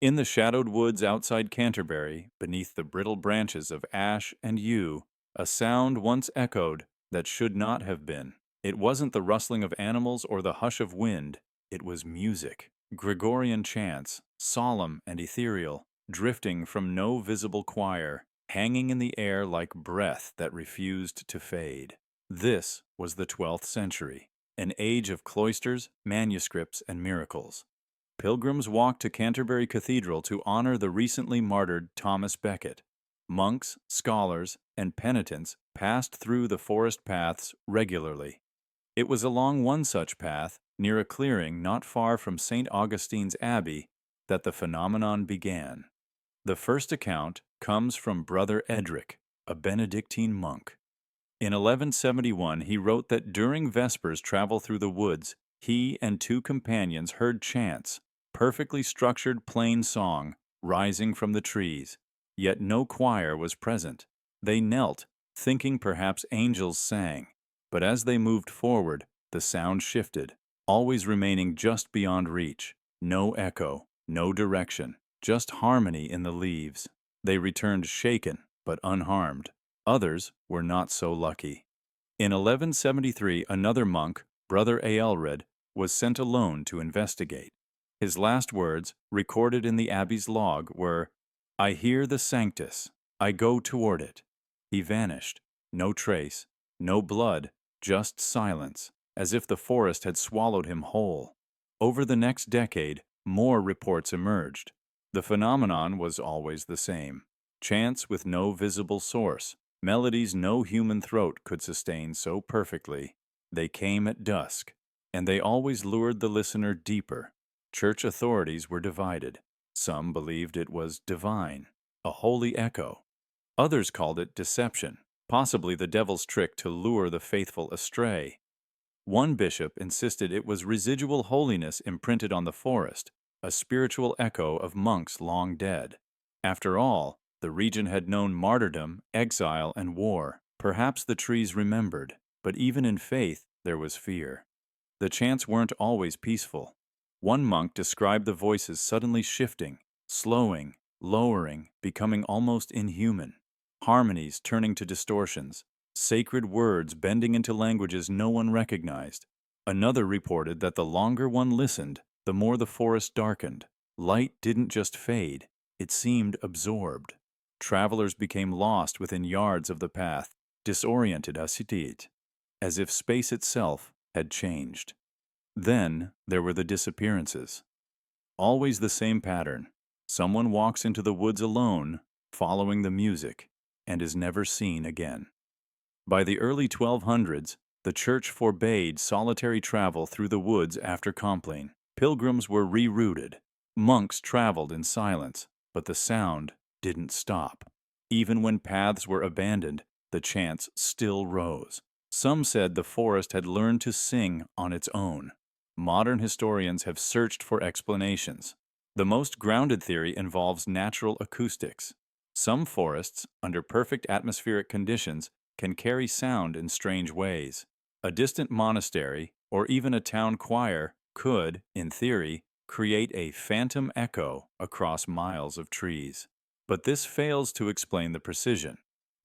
S1: In the shadowed woods outside Canterbury, beneath the brittle branches of ash and yew, a sound once echoed that should not have been. It wasn't the rustling of animals or the hush of wind. It was music. Gregorian chants, solemn and ethereal, drifting from no visible choir, hanging in the air like breath that refused to fade. This was the 12th century, an age of cloisters, manuscripts, and miracles. Pilgrims walked to Canterbury Cathedral to honor the recently martyred Thomas Becket. Monks, scholars, and penitents passed through the forest paths regularly. It was along one such path, near a clearing not far from St. Augustine's Abbey, that the phenomenon began. The first account comes from Brother Edric, a Benedictine monk. In 1171, he wrote that during Vespers travel through the woods, he and two companions heard chants, perfectly structured plain song, rising from the trees. Yet no choir was present. They knelt, thinking perhaps angels sang. But as they moved forward, the sound shifted, always remaining just beyond reach. No echo, no direction, just harmony in the leaves. They returned shaken, but unharmed. Others were not so lucky. In 1173, another monk, Brother Aelred, was sent alone to investigate. His last words, recorded in the abbey's log, were, "I hear the Sanctus. I go toward it." He vanished. No trace, no blood, just silence, as if the forest had swallowed him whole. Over the next decade, more reports emerged. The phenomenon was always the same. Chants with no visible source, melodies no human throat could sustain so perfectly. They came at dusk, and they always lured the listener deeper. Church authorities were divided. Some believed it was divine, a holy echo. Others called it deception, possibly the devil's trick to lure the faithful astray. One bishop insisted it was residual holiness imprinted on the forest, a spiritual echo of monks long dead. After all, the region had known martyrdom, exile, and war. Perhaps the trees remembered, but even in faith there was fear. The chants weren't always peaceful. One monk described the voices suddenly shifting, slowing, lowering, becoming almost inhuman. Harmonies turning to distortions, sacred words bending into languages no one recognized. Another reported that the longer one listened, the more the forest darkened. Light didn't just fade, it seemed absorbed. Travelers became lost within yards of the path, disoriented as if space itself had changed. Then there were the disappearances. Always the same pattern. Someone walks into the woods alone, following the music, and is never seen again. By the early 1200s, the church forbade solitary travel through the woods after Compline. Pilgrims were rerouted. Monks traveled in silence, but the sound didn't stop. Even when paths were abandoned, the chants still rose. Some said the forest had learned to sing on its own. Modern historians have searched for explanations. The most grounded theory involves natural acoustics. Some forests, under perfect atmospheric conditions, can carry sound in strange ways. A distant monastery, or even a town choir, could, in theory, create a phantom echo across miles of trees. But this fails to explain the precision,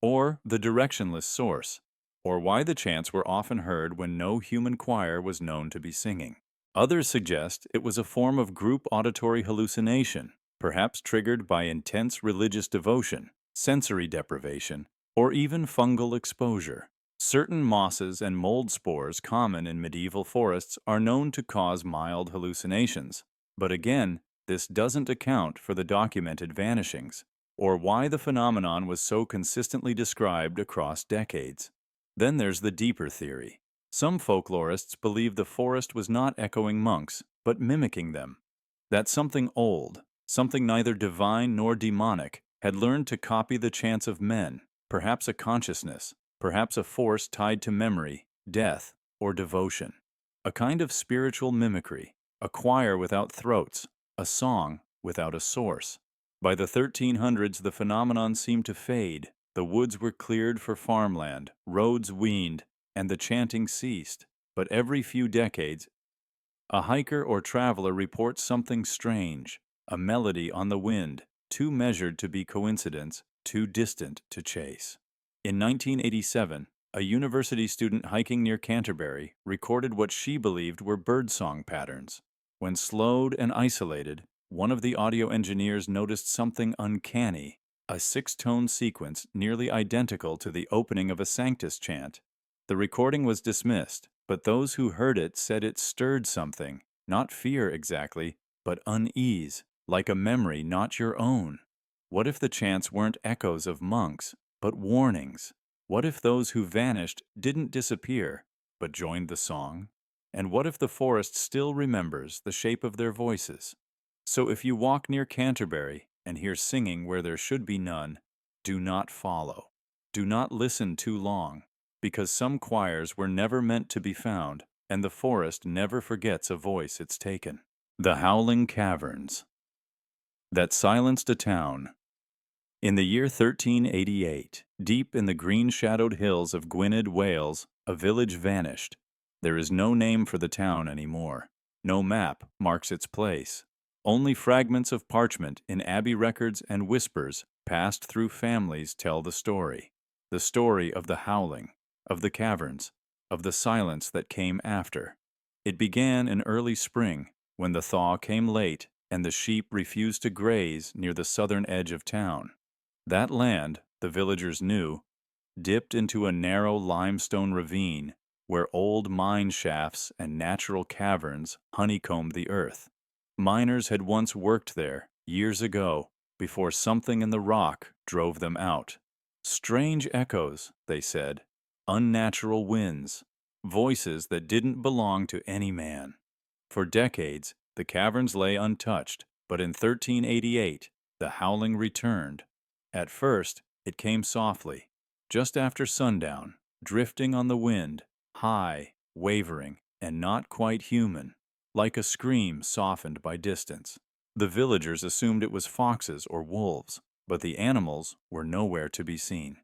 S1: or the directionless source, or why the chants were often heard when no human choir was known to be singing. Others suggest it was a form of group auditory hallucination, perhaps triggered by intense religious devotion, sensory deprivation, or even fungal exposure. Certain mosses and mold spores common in medieval forests are known to cause mild hallucinations, but again, this doesn't account for the documented vanishings, or why the phenomenon was so consistently described across decades. Then there's the deeper theory. Some folklorists believe the forest was not echoing monks, but mimicking them. That something old, something neither divine nor demonic, had learned to copy the chants of men, perhaps a consciousness, perhaps a force tied to memory, death, or devotion. A kind of spiritual mimicry, a choir without throats, a song without a source. By the 1300s, the phenomenon seemed to fade. The woods were cleared for farmland, roads weaned, and the chanting ceased. But every few decades, a hiker or traveler reports something strange, a melody on the wind, too measured to be coincidence, too distant to chase. In 1987, a university student hiking near Canterbury recorded what she believed were birdsong patterns. When slowed and isolated, one of the audio engineers noticed something uncanny, a six-tone sequence nearly identical to the opening of a Sanctus chant. The recording was dismissed, but those who heard it said it stirred something, not fear exactly, but unease, like a memory not your own. What if the chants weren't echoes of monks, but warnings? What if those who vanished didn't disappear, but joined the song? And what if the forest still remembers the shape of their voices? So if you walk near Canterbury and hear singing where there should be none, do not follow. Do not listen too long, because some choirs were never meant to be found, and the forest never forgets a voice it's taken. The Howling Caverns that silenced a town. In the year 1388, deep in the green-shadowed hills of Gwynedd, Wales, a village vanished. There is no name for the town anymore. No map marks its place. Only fragments of parchment in abbey records and whispers passed through families tell the story of the howling, of the caverns, of the silence that came after. It began in early spring, when the thaw came late and the sheep refused to graze near the southern edge of town. That land, the villagers knew, dipped into a narrow limestone ravine where old mine shafts and natural caverns honeycombed the earth. Miners had once worked there, years ago, before something in the rock drove them out. Strange echoes, they said, unnatural winds, voices that didn't belong to any man. For decades, the caverns lay untouched, but in 1388, the howling returned. At first, it came softly, just after sundown, drifting on the wind, high, wavering, and not quite human, like a scream softened by distance. The villagers assumed it was foxes or wolves, but the animals were nowhere to be seen.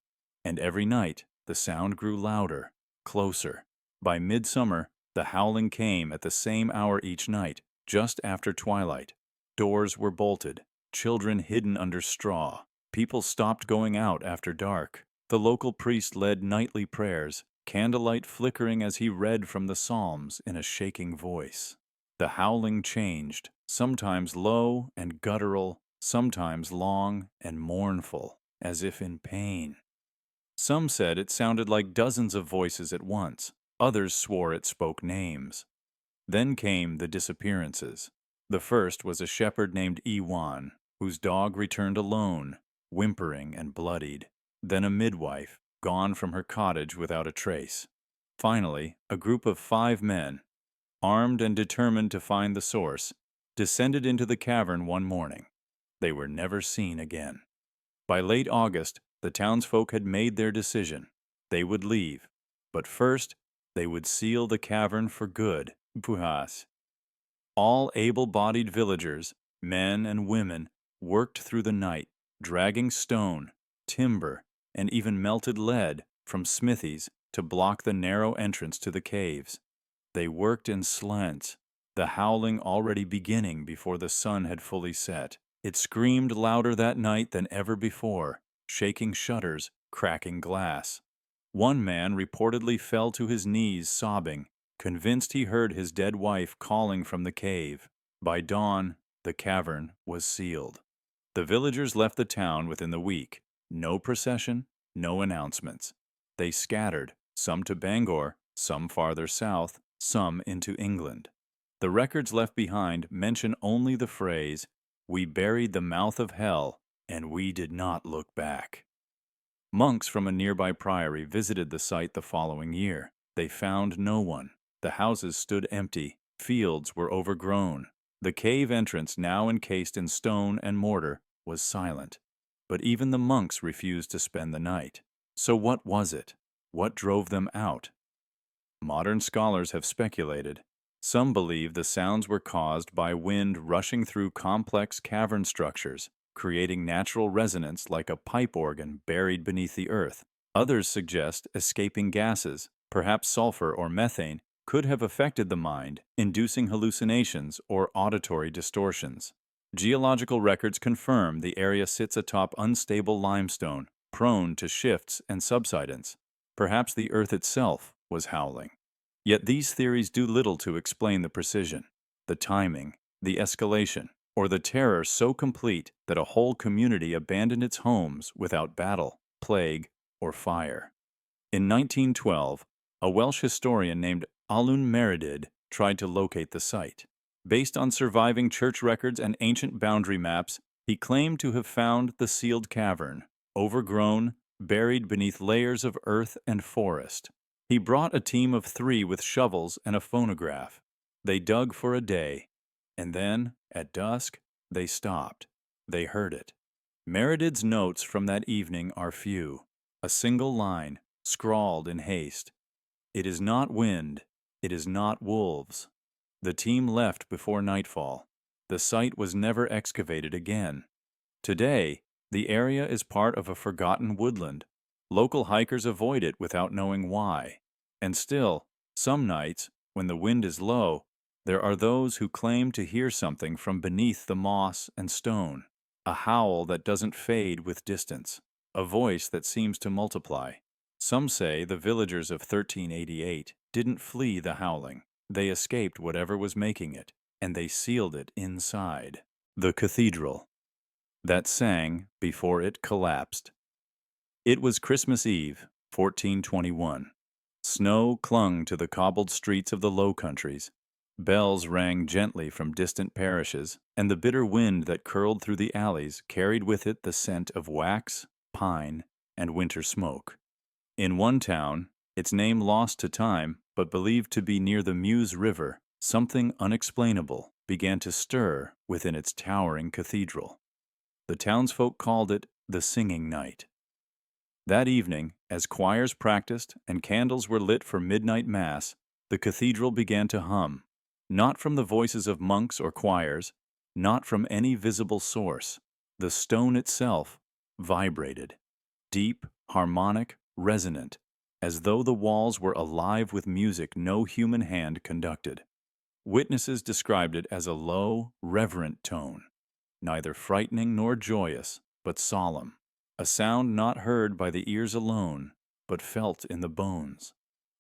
S1: And every night, the sound grew louder, closer. By midsummer, the howling came at the same hour each night, just after twilight. Doors were bolted, children hidden under straw. People stopped going out after dark. The local priest led nightly prayers, candlelight flickering as he read from the Psalms in a shaking voice. The howling changed, sometimes low and guttural, sometimes long and mournful, as if in pain. Some said it sounded like dozens of voices at once. Others swore it spoke names. Then came the disappearances. The first was a shepherd named Ewan, whose dog returned alone, whimpering and bloodied. Then a midwife, gone from her cottage without a trace. Finally, a group of 5 men, armed and determined to find the source, descended into the cavern one morning. They were never seen again. By late August, the townsfolk had made their decision. They would leave, but first they would seal the cavern for good. Puhas. All able-bodied villagers, men and women, worked through the night, dragging stone, timber, and even melted lead from smithies to block the narrow entrance to the caves. They worked in slants, the howling already beginning before the sun had fully set. It screamed louder that night than ever before, shaking shutters, cracking glass. One man reportedly fell to his knees sobbing, convinced he heard his dead wife calling from the cave. By dawn, the cavern was sealed. The villagers left the town within the week. No procession, no announcements. They scattered, some to Bangor, some farther south, some into England. The records left behind mention only the phrase, "We buried the mouth of hell, and we did not look back." Monks from a nearby priory visited the site the following year. They found no one. The houses stood empty. Fields were overgrown. The cave entrance, now encased in stone and mortar, was silent. But even the monks refused to spend the night. So what was it? What drove them out? Modern scholars have speculated. Some believe the sounds were caused by wind rushing through complex cavern structures, creating natural resonance like a pipe organ buried beneath the earth. Others suggest escaping gases, perhaps sulfur or methane, could have affected the mind, inducing hallucinations or auditory distortions. Geological records confirm the area sits atop unstable limestone, prone to shifts and subsidence. Perhaps the earth itself was howling. Yet these theories do little to explain the precision, the timing, the escalation, or the terror so complete that a whole community abandoned its homes without battle, plague, or fire. In 1912, a Welsh historian named Alun Meredith tried to locate the site. Based on surviving church records and ancient boundary maps, he claimed to have found the sealed cavern, overgrown, buried beneath layers of earth and forest. He brought a team of 3 with shovels and a phonograph. They dug for a day, and then, at dusk, they stopped. They heard it. Meredith's notes from that evening are few. A single line, scrawled in haste. "It is not wind. It is not wolves." The team left before nightfall. The site was never excavated again. Today, the area is part of a forgotten woodland. Local hikers avoid it without knowing why. And still, some nights, when the wind is low, there are those who claim to hear something from beneath the moss and stone, a howl that doesn't fade with distance, a voice that seems to multiply. Some say the villagers of 1388 didn't flee the howling. They escaped whatever was making it, and they sealed it inside. The cathedral that sang before it collapsed. It was Christmas Eve, 1421. Snow clung to the cobbled streets of the Low Countries. Bells rang gently from distant parishes, and the bitter wind that curled through the alleys carried with it the scent of wax, pine, and winter smoke. In one town, its name lost to time, but believed to be near the Meuse River, something unexplainable began to stir within its towering cathedral. The townsfolk called it the Singing Night. That evening, as choirs practiced and candles were lit for midnight mass, the cathedral began to hum, not from the voices of monks or choirs, not from any visible source. The stone itself vibrated, deep, harmonic, resonant, as though the walls were alive with music no human hand conducted. Witnesses described it as a low, reverent tone, neither frightening nor joyous, but solemn, a sound not heard by the ears alone, but felt in the bones.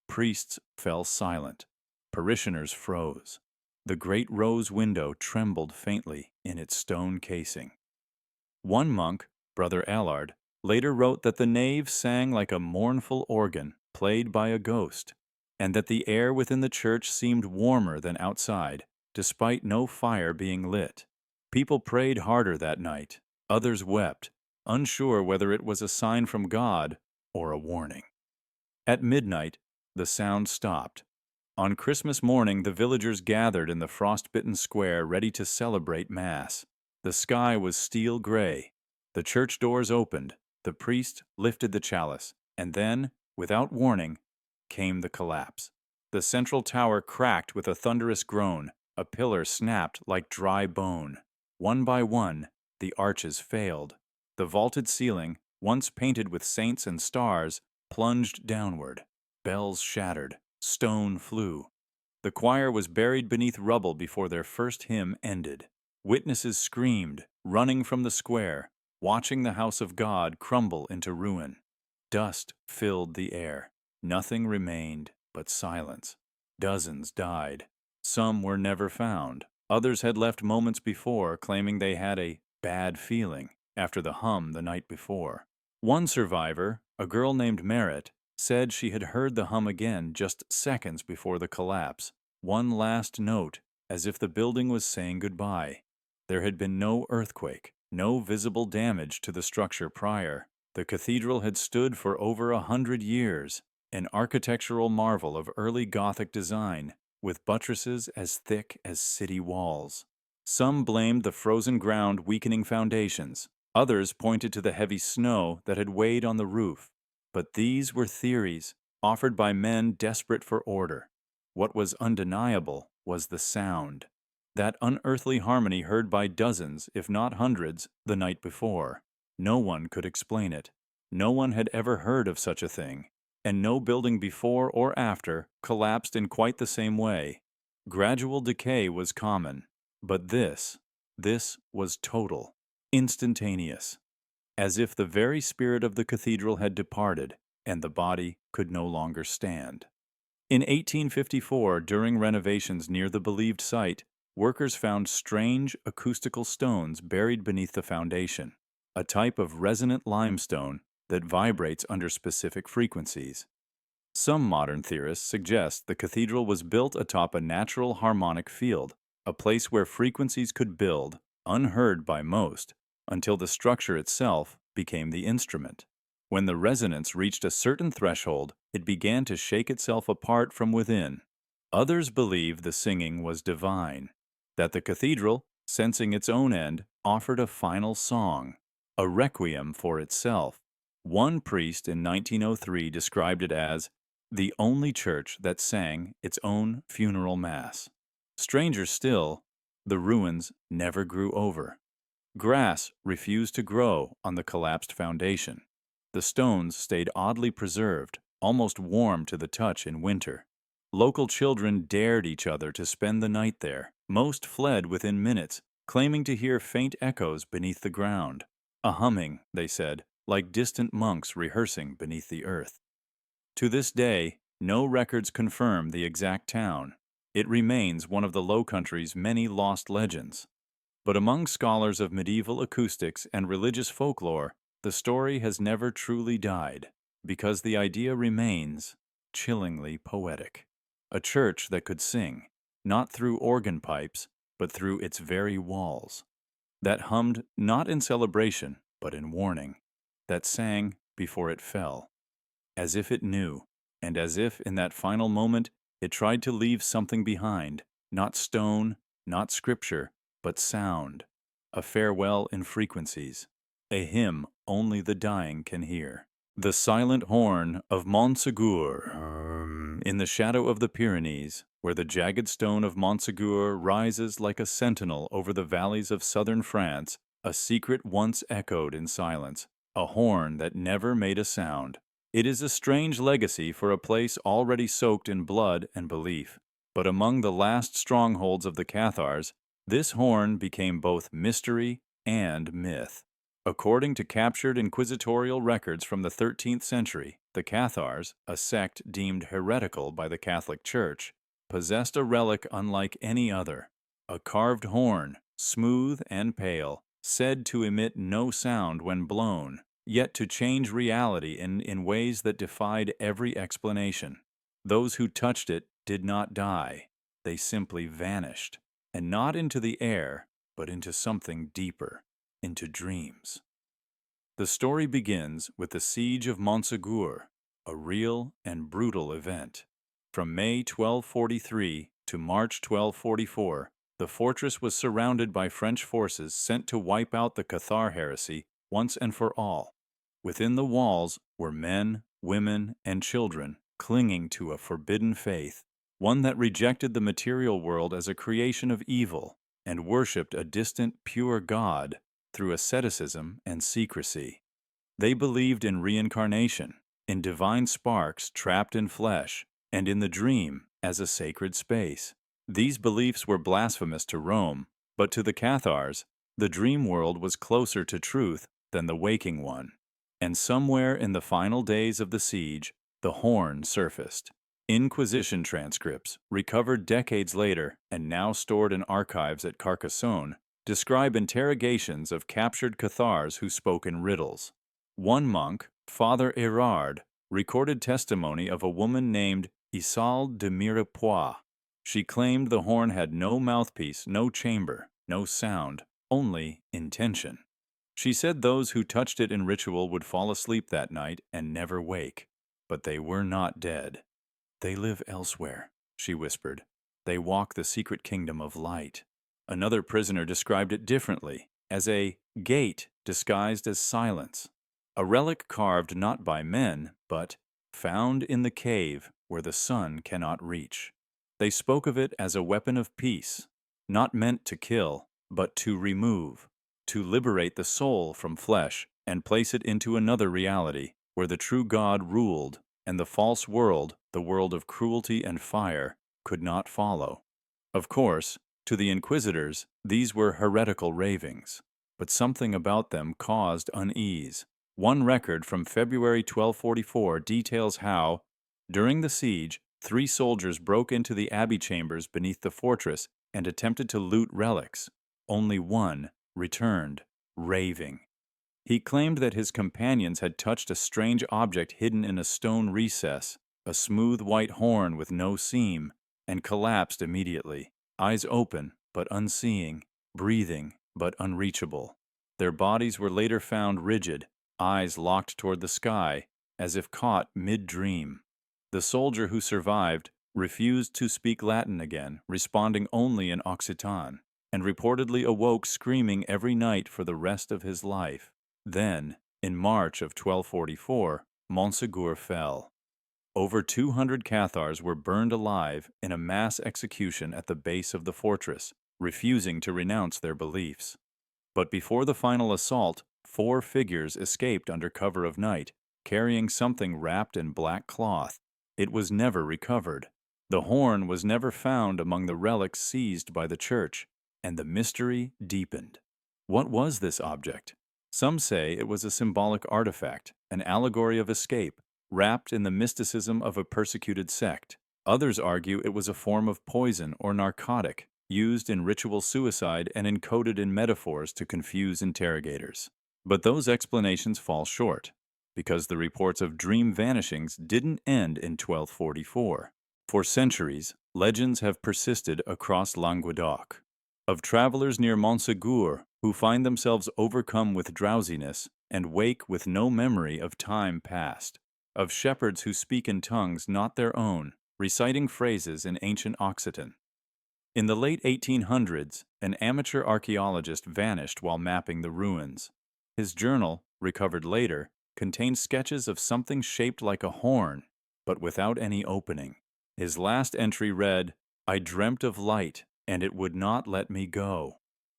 S1: Priests fell silent. Parishioners froze. The great rose window trembled faintly in its stone casing. One monk, Brother Allard, later wrote that the nave sang like a mournful organ played by a ghost, and that the air within the church seemed warmer than outside, despite no fire being lit. People prayed harder that night. Others wept, unsure whether it was a sign from God or a warning. At midnight, the sound stopped. On Christmas morning, the villagers gathered in the frost-bitten square ready to celebrate Mass. The sky was steel gray. The church doors opened. The priest lifted the chalice, and then, without warning, came the collapse. The central tower cracked with a thunderous groan. A pillar snapped like dry bone. One by one, the arches failed. The vaulted ceiling, once painted with saints and stars, plunged downward. Bells shattered. Stone flew. The choir was buried beneath rubble before their first hymn ended. Witnesses screamed, running from the square, watching the house of God crumble into ruin. Dust filled the air. Nothing remained but silence. Dozens died. Some were never found. Others had left moments before, claiming they had a bad feeling after the hum the night before. One survivor, a girl named Merritt, said she had heard the hum again just seconds before the collapse. One last note, as if the building was saying goodbye. There had been no earthquake, no visible damage to the structure prior. The cathedral had stood for over 100 years, an architectural marvel of early Gothic design, with buttresses as thick as city walls. Some blamed the frozen ground weakening foundations. Others pointed to the heavy snow that had weighed on the roof. But these were theories, offered by men desperate for order. What was undeniable was the sound. That unearthly harmony heard by dozens, if not hundreds, the night before. No one could explain it. No one had ever heard of such a thing, and no building before or after collapsed in quite the same way. Gradual decay was common, but this was total, instantaneous, as if the very spirit of the cathedral had departed and the body could no longer stand. In 1854, during renovations near the believed site, workers found strange acoustical stones buried beneath the foundation, a type of resonant limestone that vibrates under specific frequencies. Some modern theorists suggest the cathedral was built atop a natural harmonic field, a place where frequencies could build, unheard by most, until the structure itself became the instrument. When the resonance reached a certain threshold, it began to shake itself apart from within. Others believe the singing was divine, that the cathedral, sensing its own end, offered a final song, a requiem for itself. One priest in 1903 described it as the only church that sang its own funeral mass. Stranger still, the ruins never grew over. Grass refused to grow on the collapsed foundation. The stones stayed oddly preserved, almost warm to the touch in winter. Local children dared each other to spend the night there. Most fled within minutes, claiming to hear faint echoes beneath the ground. A humming, they said, like distant monks rehearsing beneath the earth. To this day, no records confirm the exact town. It remains one of the Low Country's many lost legends. But among scholars of medieval acoustics and religious folklore, the story has never truly died, because the idea remains chillingly poetic. A church that could sing, not through organ pipes, but through its very walls. That hummed not in celebration, but in warning. That sang before it fell, as if it knew, and as if in that final moment it tried to leave something behind, not stone, not scripture, but sound, a farewell in frequencies, a hymn only the dying can hear. The silent horn of Montségur, in the shadow of the Pyrenees, where the jagged stone of Montségur rises like a sentinel over the valleys of southern France, a secret once echoed in silence, a horn that never made a sound. It is a strange legacy for a place already soaked in blood and belief. But among the last strongholds of the Cathars, this horn became both mystery and myth. According to captured inquisitorial records from the 13th century, the Cathars, a sect deemed heretical by the Catholic Church, possessed a relic unlike any other, a carved horn, smooth and pale, said to emit no sound when blown, yet to change reality in ways that defied every explanation. Those who touched it did not die. They simply vanished, and not into the air, but into something deeper, into dreams. The story begins with the siege of Montségur, a real and brutal event. From May 1243 to March 1244, the fortress was surrounded by French forces sent to wipe out the Cathar heresy once and for all. Within the walls were men, women, and children clinging to a forbidden faith, one that rejected the material world as a creation of evil and worshipped a distant, pure God through asceticism and secrecy. They believed in reincarnation, in divine sparks trapped in flesh, and in the dream as a sacred space. These beliefs were blasphemous to Rome, but to the Cathars, the dream world was closer to truth than the waking one. And somewhere in the final days of the siege, the horn surfaced. Inquisition transcripts, recovered decades later and now stored in archives at Carcassonne, describe interrogations of captured Cathars who spoke in riddles. One monk, Father Erard, recorded testimony of a woman named Isolde de Mirepoix. She claimed the horn had no mouthpiece, no chamber, no sound, only intention. She said those who touched it in ritual would fall asleep that night and never wake. But they were not dead. "They live elsewhere," she whispered. "They walk the secret kingdom of light." Another prisoner described it differently, as a gate disguised as silence, a relic carved not by men, but found in the cave where the sun cannot reach. They spoke of it as a weapon of peace, not meant to kill, but to remove, to liberate the soul from flesh and place it into another reality where the true God ruled and the false world, the world of cruelty and fire, could not follow. Of course, to the inquisitors, these were heretical ravings, but something about them caused unease. One record from February 1244 details how, during the siege, 3 soldiers broke into the abbey chambers beneath the fortress and attempted to loot relics. Only one returned, raving. He claimed that his companions had touched a strange object hidden in a stone recess, a smooth white horn with no seam, and collapsed immediately, eyes open but unseeing, breathing but unreachable. Their bodies were later found rigid, eyes locked toward the sky, as if caught mid-dream. The soldier who survived refused to speak Latin again, responding only in Occitan, and reportedly awoke screaming every night for the rest of his life. Then, in March of 1244, Montségur fell. Over 200 Cathars were burned alive in a mass execution at the base of the fortress, refusing to renounce their beliefs. But before the final assault, 4 figures escaped under cover of night, carrying something wrapped in black cloth. It was never recovered. The horn was never found among the relics seized by the church, and the mystery deepened. What was this object? Some say it was a symbolic artifact, an allegory of escape, wrapped in the mysticism of a persecuted sect. Others argue it was a form of poison or narcotic, used in ritual suicide and encoded in metaphors to confuse interrogators. But those explanations fall short, because the reports of dream vanishings didn't end in 1244. For centuries, legends have persisted across Languedoc, of travelers near Montségur who find themselves overcome with drowsiness and wake with no memory of time past, of shepherds who speak in tongues not their own, reciting phrases in ancient Occitan. In the late 1800s, an amateur archaeologist vanished while mapping the ruins. His journal, recovered later, contained sketches of something shaped like a horn, but without any opening. His last entry read, "I dreamt of light, and it would not let me go."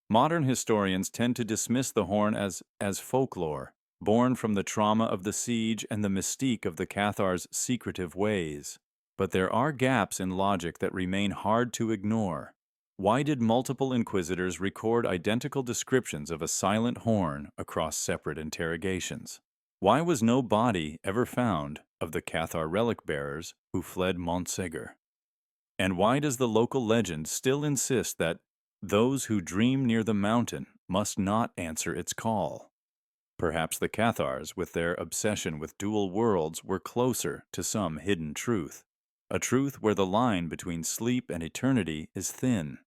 S1: Modern historians tend to dismiss the horn as folklore, born from the trauma of the siege and the mystique of the Cathars' secretive ways. But there are gaps in logic that remain hard to ignore. Why did multiple inquisitors record identical descriptions of a silent horn across separate interrogations? Why was no body ever found of the Cathar relic bearers who fled Montségur? And why does the local legend still insist that those who dream near the mountain must not answer its call? Perhaps the Cathars, with their obsession with dual worlds, were closer to some hidden truth. A truth where the line between sleep and eternity is thin,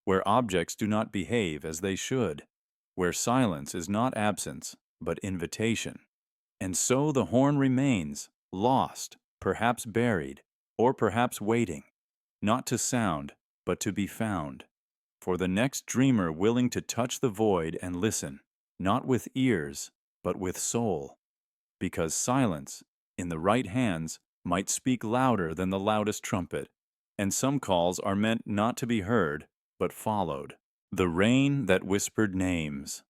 S1: where objects do not behave as they should, where silence is not absence, but invitation. And so the horn remains, lost, perhaps buried, or perhaps waiting, not to sound, but to be found. For the next dreamer willing to touch the void and listen, not with ears, but with soul. Because silence, in the right hands, might speak louder than the loudest trumpet, and some calls are meant not to be heard, but followed. The rain that whispered names.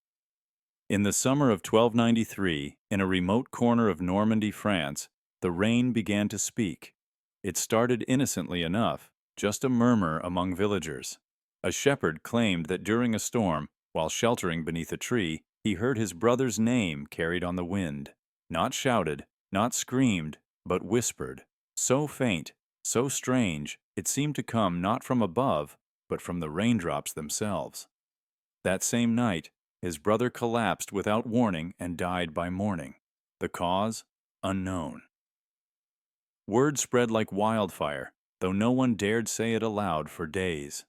S1: In the summer of 1293, in a remote corner of Normandy, France, the rain began to speak. It started innocently enough, just a murmur among villagers. A shepherd claimed that during a storm, while sheltering beneath a tree, he heard his brother's name carried on the wind. Not shouted, not screamed, but whispered. So faint, so strange, it seemed to come not from above, but from the raindrops themselves. That same night, his brother collapsed without warning and died by morning. The cause? Unknown. Word spread like wildfire, though no one dared say it aloud for days.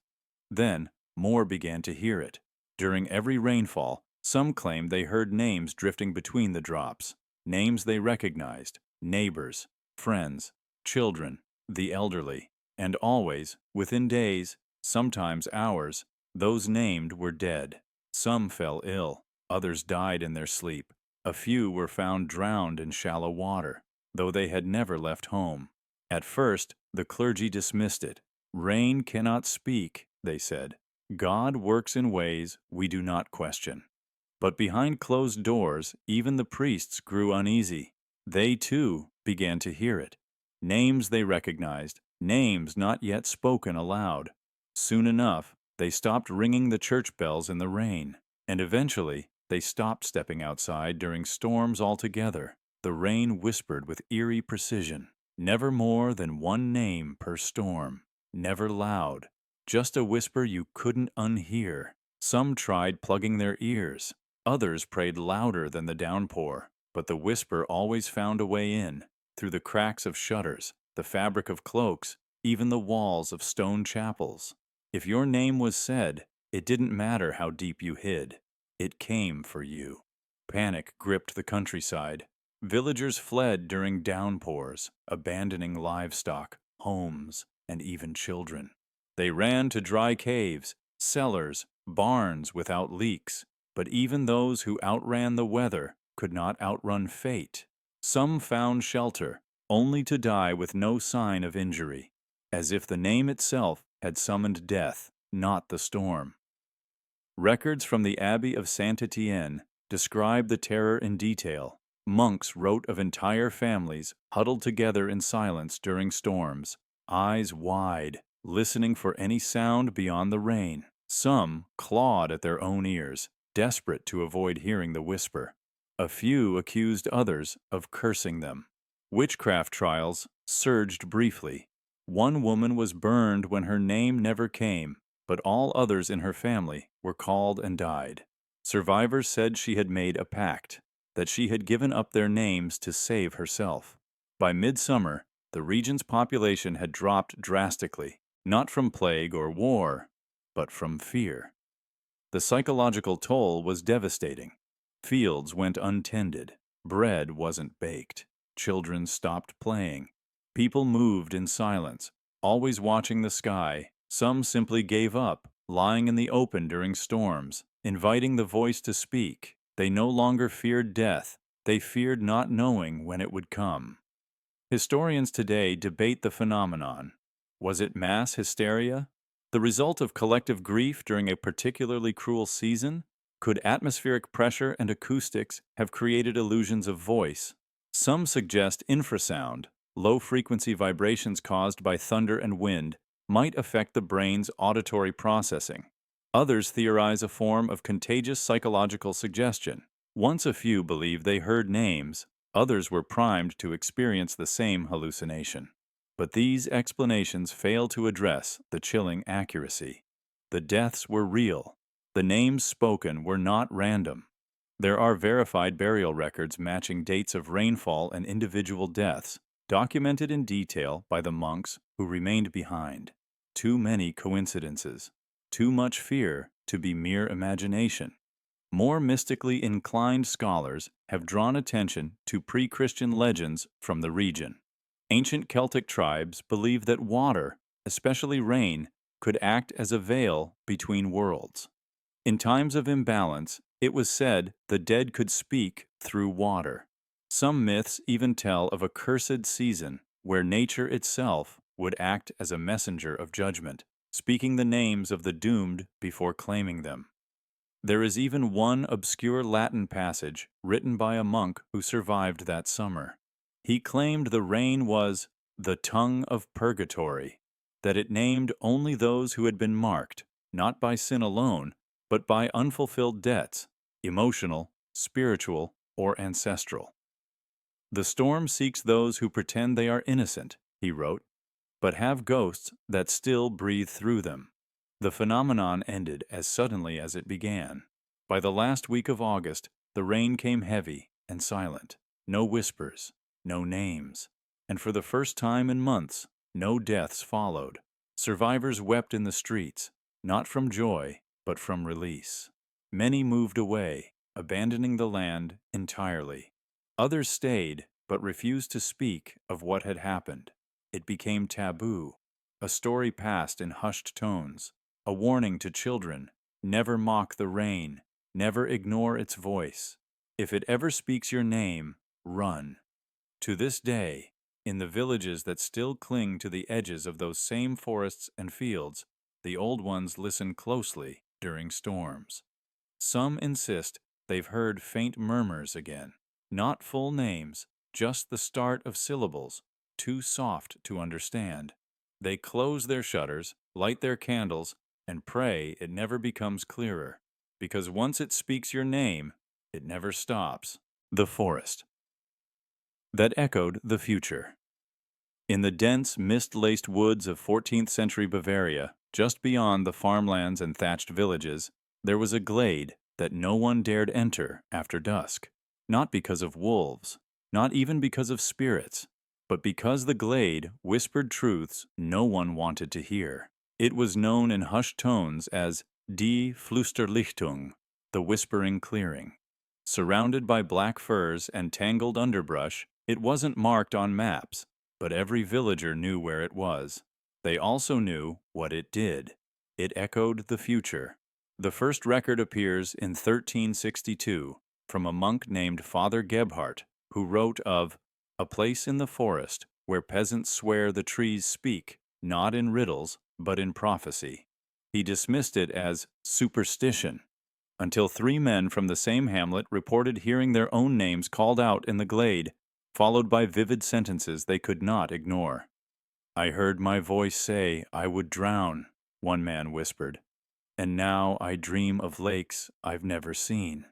S1: Then, more began to hear it. During every rainfall, some claimed they heard names drifting between the drops, names they recognized, neighbors, friends, children, the elderly, and always, within days, sometimes hours, those named were dead. Some fell ill, others died in their sleep. A few were found drowned in shallow water, though they had never left home. At first, the clergy dismissed it. Rain cannot speak, they said. God works in ways we do not question. But behind closed doors, even the priests grew uneasy. They, too, began to hear it. Names they recognized, names not yet spoken aloud. Soon enough, they stopped ringing the church bells in the rain, and eventually they stopped stepping outside during storms altogether. The rain whispered with eerie precision, never more than one name per storm, never loud, just a whisper you couldn't unhear. Some tried plugging their ears, others prayed louder than the downpour, but the whisper always found a way in, through the cracks of shutters, the fabric of cloaks, even the walls of stone chapels. If your name was said, it didn't matter how deep you hid. It came for you. Panic gripped the countryside. Villagers fled during downpours, abandoning livestock, homes, and even children. They ran to dry caves, cellars, barns without leaks. But even those who outran the weather could not outrun fate. Some found shelter, only to die with no sign of injury, as if the name itself had summoned death, not the storm. Records from the Abbey of Saint-Étienne describe the terror in detail. Monks wrote of entire families huddled together in silence during storms, eyes wide, listening for any sound beyond the rain. Some clawed at their own ears, desperate to avoid hearing the whisper. A few accused others of cursing them. Witchcraft trials surged briefly. One woman was burned when her name never came, but all others in her family were called and died. Survivors said she had made a pact, that she had given up their names to save herself. By midsummer, the region's population had dropped drastically, not from plague or war, but from fear. The psychological toll was devastating. Fields went untended. Bread wasn't baked. Children stopped playing. People moved in silence, always watching the sky. Some simply gave up, lying in the open during storms, inviting the voice to speak. They no longer feared death. They feared not knowing when it would come. Historians today debate the phenomenon. Was it mass hysteria? The result of collective grief during a particularly cruel season? Could atmospheric pressure and acoustics have created illusions of voice? Some suggest infrasound, low-frequency vibrations caused by thunder and wind, might affect the brain's auditory processing. Others theorize a form of contagious psychological suggestion. Once a few believed they heard names, others were primed to experience the same hallucination. But these explanations fail to address the chilling accuracy. The deaths were real. The names spoken were not random. There are verified burial records matching dates of rainfall and individual deaths, documented in detail by the monks who remained behind. Too many coincidences. Too much fear to be mere imagination. More mystically inclined scholars have drawn attention to pre-Christian legends from the region. Ancient Celtic tribes believed that water, especially rain, could act as a veil between worlds. In times of imbalance, it was said the dead could speak through water. Some myths even tell of a cursed season where nature itself would act as a messenger of judgment, speaking the names of the doomed before claiming them. There is even one obscure Latin passage written by a monk who survived that summer. He claimed the rain was the tongue of purgatory, that it named only those who had been marked, not by sin alone, but by unfulfilled debts, emotional, spiritual, or ancestral. The storm seeks those who pretend they are innocent, he wrote, but have ghosts that still breathe through them. The phenomenon ended as suddenly as it began. By the last week of August, the rain came heavy and silent. No whispers, no names, and for the first time in months, no deaths followed. Survivors wept in the streets, not from joy, but from release. Many moved away, abandoning the land entirely. Others stayed, but refused to speak of what had happened. It became taboo, a story passed in hushed tones, a warning to children: never mock the rain, never ignore its voice. If it ever speaks your name, run. To this day, in the villages that still cling to the edges of those same forests and fields, the old ones listen closely during storms. Some insist they've heard faint murmurs again, not full names, just the start of syllables, too soft to understand. They close their shutters, light their candles, and pray it never becomes clearer, because once it speaks your name, it never stops. The forest that echoed the future. In the dense, mist-laced woods of 14th century Bavaria, just beyond the farmlands and thatched villages, there was a glade that no one dared enter after dusk, not because of wolves, not even because of spirits, but because the glade whispered truths no one wanted to hear. It was known in hushed tones as Die Flüsterlichtung, the whispering clearing. Surrounded by black firs and tangled underbrush, it wasn't marked on maps, but every villager knew where it was. They also knew what it did. It echoed the future. The first record appears in 1362 from a monk named Father Gebhardt, who wrote of a place in the forest where peasants swear the trees speak, not in riddles, but in prophecy. He dismissed it as superstition, until 3 men from the same hamlet reported hearing their own names called out in the glade, followed by vivid sentences they could not ignore. "I heard my voice say I would drown," one man whispered, "and now I dream of lakes I've never seen."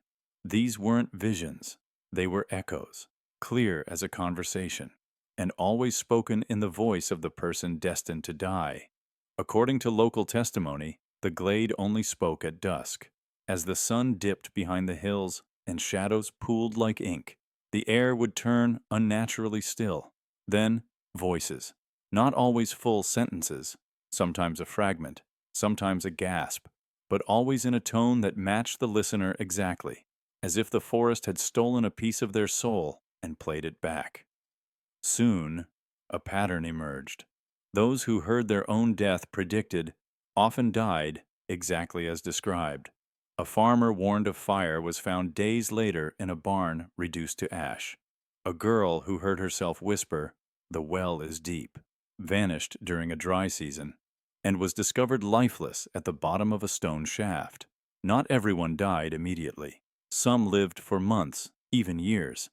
S1: These weren't visions, they were echoes, clear as a conversation, and always spoken in the voice of the person destined to die. According to local testimony, the glade only spoke at dusk. As the sun dipped behind the hills and shadows pooled like ink, the air would turn unnaturally still. Then, voices, not always full sentences, sometimes a fragment, sometimes a gasp, but always in a tone that matched the listener exactly, as if the forest had stolen a piece of their soul and played it back. Soon, a pattern emerged. Those who heard their own death predicted often died exactly as described. A farmer warned of fire was found days later in a barn reduced to ash. A girl who heard herself whisper, "The well is deep," vanished during a dry season, and was discovered lifeless at the bottom of a stone shaft. Not everyone died immediately. Some lived for months, even years,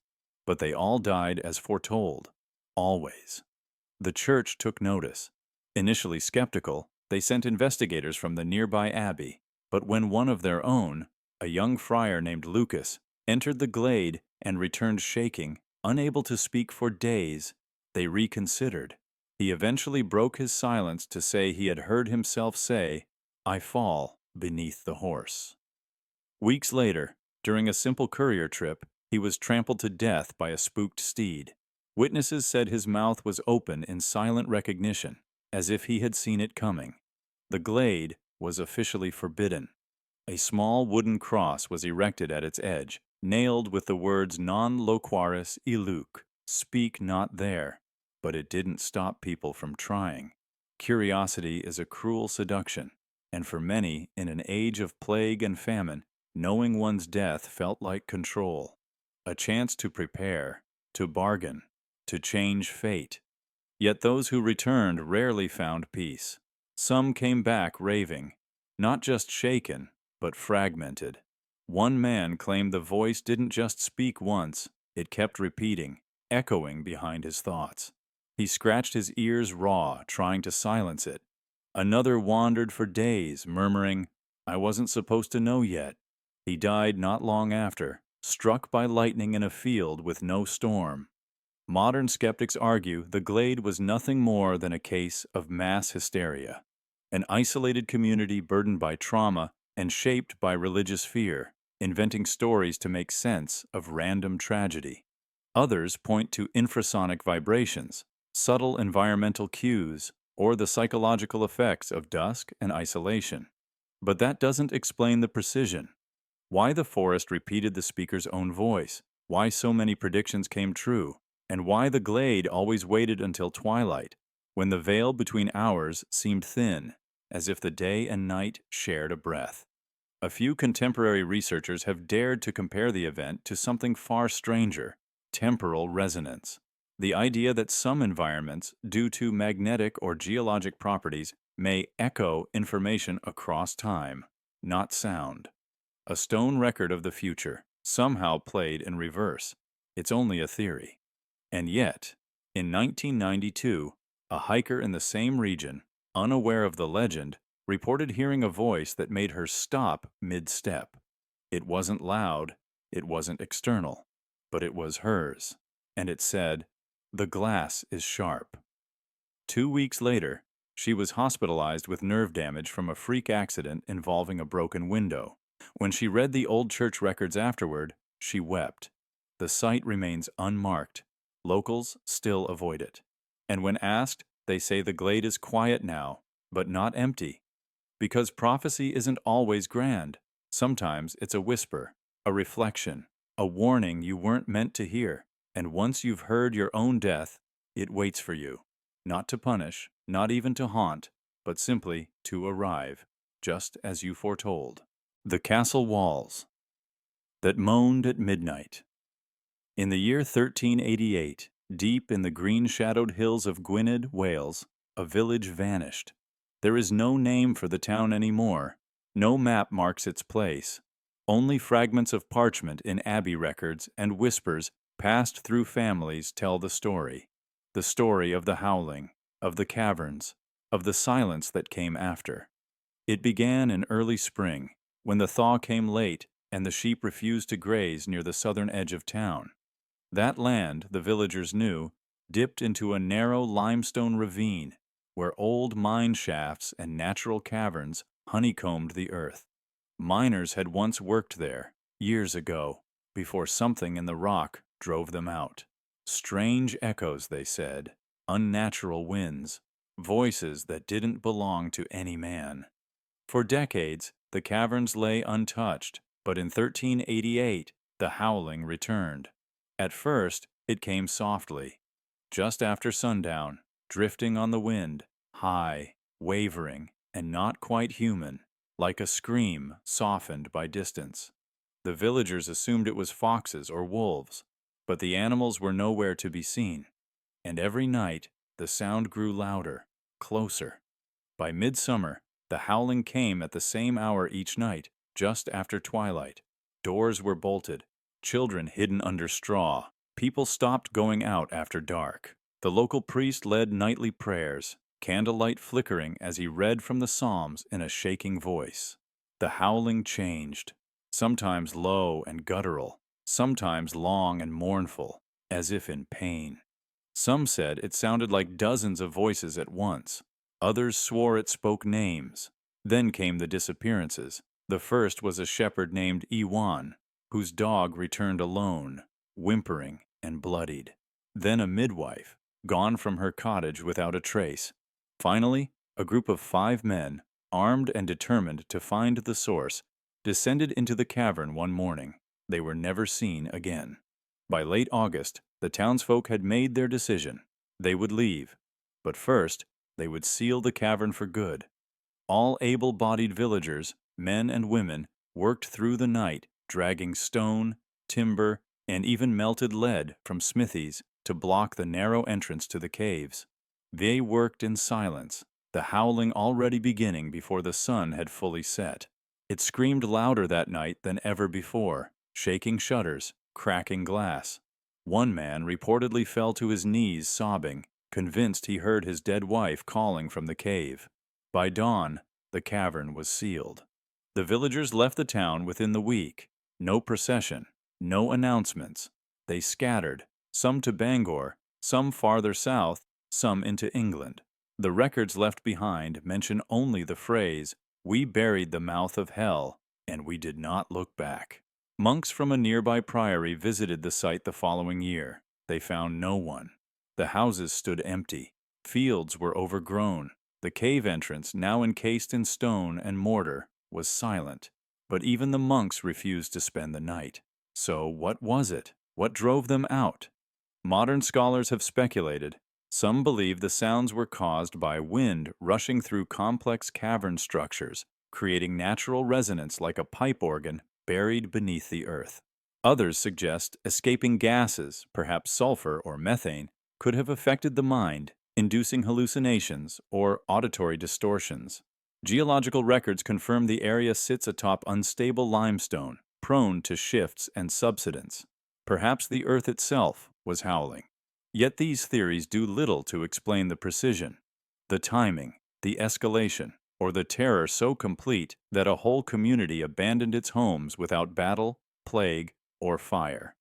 S1: but they all died as foretold, always. The church took notice. Initially skeptical, they sent investigators from the nearby abbey, but when one of their own, a young friar named Lucas, entered the glade and returned shaking, unable to speak for days, they reconsidered. He eventually broke his silence to say he had heard himself say, "I fall beneath the horse." Weeks later, during a simple courier trip, he was trampled to death by a spooked steed. Witnesses said his mouth was open in silent recognition, as if he had seen it coming. The glade was officially forbidden. A small wooden cross was erected at its edge, nailed with the words "Non loquaris illuc," speak not there, but it didn't stop people from trying. Curiosity is a cruel seduction, and for many, in an age of plague and famine, knowing one's death felt like control, a chance to prepare, to bargain, to change fate. Yet those who returned rarely found peace. Some came back raving, not just shaken, but fragmented. One man claimed the voice didn't just speak once, it kept repeating, echoing behind his thoughts. He scratched his ears raw, trying to silence it, Another wandered for days, murmuring, "I wasn't supposed to know yet." He died not long after, struck by lightning in a field with no storm. Modern skeptics argue the glade was nothing more than a case of mass hysteria, an isolated community burdened by trauma and shaped by religious fear, inventing stories to make sense of random tragedy. Others point to infrasonic vibrations, subtle environmental cues, or the psychological effects of dusk and isolation. But that doesn't explain the precision. Why the forest repeated the speaker's own voice, why so many predictions came true, and why the glade always waited until twilight, when the veil between hours seemed thin, as if the day and night shared a breath. A few contemporary researchers have dared to compare the event to something far stranger: temporal resonance. The idea that some environments, due to magnetic or geologic properties, may echo information across time, not sound. A stone record of the future, somehow played in reverse. It's only a theory. And yet, in 1992, a hiker in the same region, unaware of the legend, reported hearing a voice that made her stop mid-step. It wasn't loud, it wasn't external, but it was hers. And it said, "The glass is sharp." 2 weeks later, she was hospitalized with nerve damage from a freak accident involving a broken window. When she read the old church records afterward, she wept. The site remains unmarked. Locals still avoid it. And when asked, they say the glade is quiet now, but not empty. Because prophecy isn't always grand. Sometimes it's a whisper, a reflection, a warning you weren't meant to hear. And once you've heard your own death, it waits for you. Not to punish, not even to haunt, but simply to arrive, just as you foretold. The castle walls that moaned at midnight. In the year 1388, deep in the green-shadowed hills of Gwynedd, Wales, a village vanished. There is no name for the town anymore. No map marks its place. Only fragments of parchment in abbey records and whispers passed through families tell the story. The story of the howling, of the caverns, of the silence that came after. It began in early spring, when the thaw came late and the sheep refused to graze near the southern edge of town. That land, the villagers knew, dipped into a narrow limestone ravine where old mine shafts and natural caverns honeycombed the earth. Miners had once worked there, years ago, before something in the rock drove them out. Strange echoes, they said, unnatural winds, voices that didn't belong to any man. For decades, the caverns lay untouched, but in 1388, the howling returned. At first, it came softly, just after sundown, drifting on the wind, high, wavering, and not quite human, like a scream softened by distance. The villagers assumed it was foxes or wolves, but the animals were nowhere to be seen. And every night, the sound grew louder, closer. By midsummer, the howling came at the same hour each night, just after twilight. Doors were bolted, children hidden under straw. People stopped going out after dark. The local priest led nightly prayers, candlelight flickering as he read from the Psalms in a shaking voice. The howling changed, sometimes low and guttural, sometimes long and mournful, as if in pain. Some said it sounded like dozens of voices at once. Others swore it spoke names. Then came the disappearances. The first was a shepherd named Iwan, whose dog returned alone, whimpering and bloodied. Then a midwife, gone from her cottage without a trace. Finally, a group of 5 men, armed and determined to find the source, descended into the cavern one morning. They were never seen again. By late August, the townsfolk had made their decision. They would leave. But first, they would seal the cavern for good. All able-bodied villagers, men and women, worked through the night, dragging stone, timber, and even melted lead from smithies to block the narrow entrance to the caves. They worked in silence, the howling already beginning before the sun had fully set. It screamed louder that night than ever before, shaking shutters, cracking glass. One man reportedly fell to his knees sobbing, convinced he heard his dead wife calling from the cave. By dawn, the cavern was sealed. The villagers left the town within the week. No procession, no announcements. They scattered, some to Bangor, some farther south, some into England. The records left behind mention only the phrase, "We buried the mouth of hell, and we did not look back." Monks from a nearby priory visited the site the following year. They found no one. The houses stood empty. Fields were overgrown. The cave entrance, now encased in stone and mortar, was silent. But even the monks refused to spend the night. So what was it? What drove them out? Modern scholars have speculated. Some believe the sounds were caused by wind rushing through complex cavern structures, creating natural resonance like a pipe organ buried beneath the earth. Others suggest escaping gases, perhaps sulfur or methane, could have affected the mind, inducing hallucinations or auditory distortions. Geological records confirm the area sits atop unstable limestone, prone to shifts and subsidence. Perhaps the earth itself was howling. Yet these theories do little to explain the precision, the timing, the escalation, or the terror so complete that a whole community abandoned its homes without battle, plague, or fire.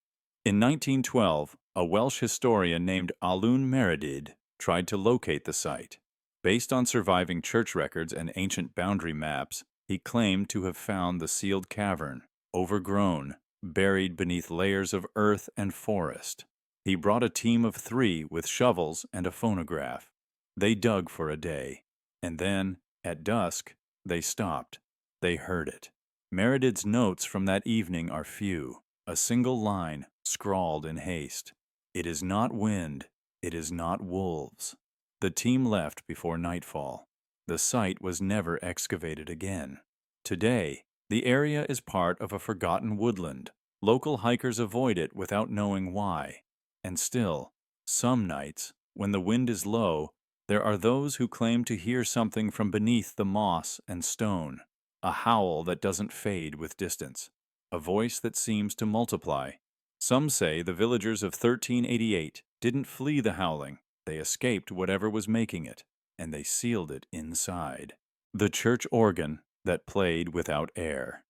S1: In 1912, a Welsh historian named Alun Meredith tried to locate the site. Based on surviving church records and ancient boundary maps, he claimed to have found the sealed cavern, overgrown, buried beneath layers of earth and forest. He brought a team of 3 with shovels and a phonograph. They dug for a day, and then, at dusk, they stopped. They heard it. Meredith's notes from that evening are few, a single line scrawled in haste. "It is not wind, it is not wolves." The team left before nightfall. The site was never excavated again. Today, the area is part of a forgotten woodland. Local hikers avoid it without knowing why. And still, some nights, when the wind is low, there are those who claim to hear something from beneath the moss and stone, a howl that doesn't fade with distance, a voice that seems to multiply. Some say the villagers of 1388 didn't flee the howling, they escaped whatever was making it, and they sealed it inside. The church organ that played without air.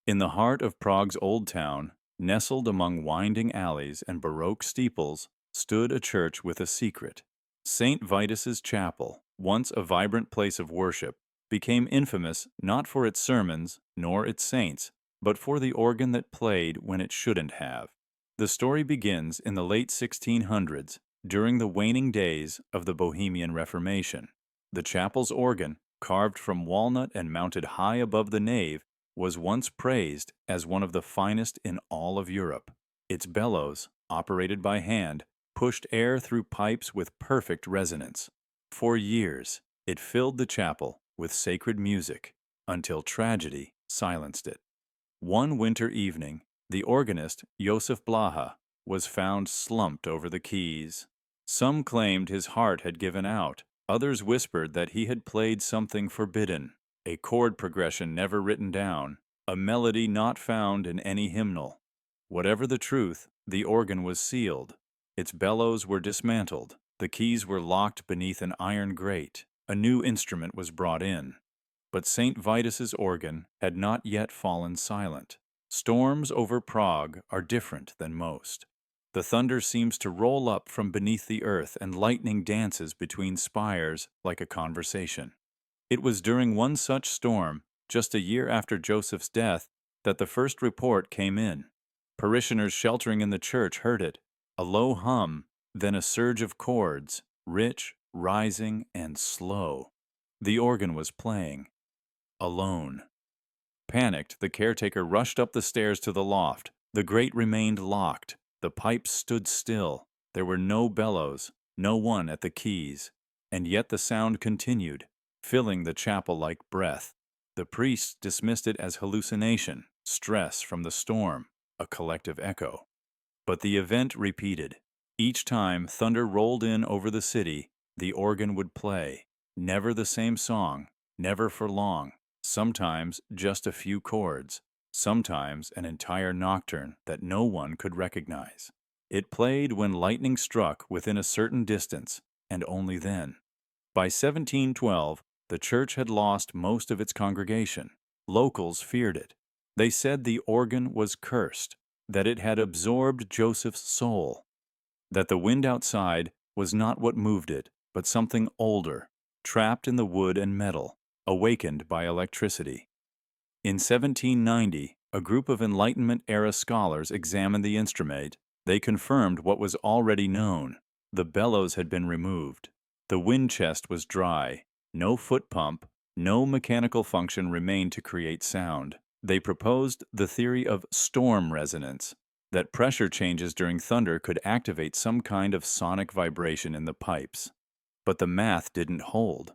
S1: In the heart of Prague's old town, nestled among winding alleys and Baroque steeples, stood a church with a secret. St. Vitus's Chapel, once a vibrant place of worship, became infamous not for its sermons nor its saints, but for the organ that played when it shouldn't have. The story begins in the late 1600s, during the waning days of the Bohemian Reformation. The chapel's organ, carved from walnut and mounted high above the nave, was once praised as one of the finest in all of Europe. Its bellows, operated by hand, pushed air through pipes with perfect resonance. For years, it filled the chapel with sacred music, until tragedy silenced it. One winter evening, the organist, Josef Blaha, was found slumped over the keys. Some claimed his heart had given out. Others whispered that he had played something forbidden, a chord progression never written down, a melody not found in any hymnal. Whatever the truth, the organ was sealed. Its bellows were dismantled. The keys were locked beneath an iron grate. A new instrument was brought in. But St. Vitus's organ had not yet fallen silent. Storms over Prague are different than most. The thunder seems to roll up from beneath the earth, and lightning dances between spires like a conversation. It was during one such storm, just a year after Joseph's death, that the first report came in. Parishioners sheltering in the church heard it, a low hum, then a surge of chords, rich, rising, and slow. The organ was playing. Alone. Panicked, the caretaker rushed up the stairs to the loft. The grate remained locked. The pipes stood still. There were no bellows, no one at the keys. And yet the sound continued, filling the chapel like breath. The priests dismissed it as hallucination, stress from the storm, a collective echo. But the event repeated. Each time thunder rolled in over the city, the organ would play. Never the same song, never for long. Sometimes just a few chords, sometimes an entire nocturne that no one could recognize. It played when lightning struck within a certain distance, and only then. By 1712, The church had lost most of its congregation. Locals feared it. They said the organ was cursed, that it had absorbed Joseph's soul, that the wind outside was not what moved it, but something older, trapped in the wood and metal, awakened by electricity. In 1790, a group of Enlightenment-era scholars examined the instrument. They confirmed what was already known. The bellows had been removed. The wind chest was dry. No foot pump, no mechanical function remained to create sound. They proposed the theory of storm resonance, that pressure changes during thunder could activate some kind of sonic vibration in the pipes. But the math didn't hold.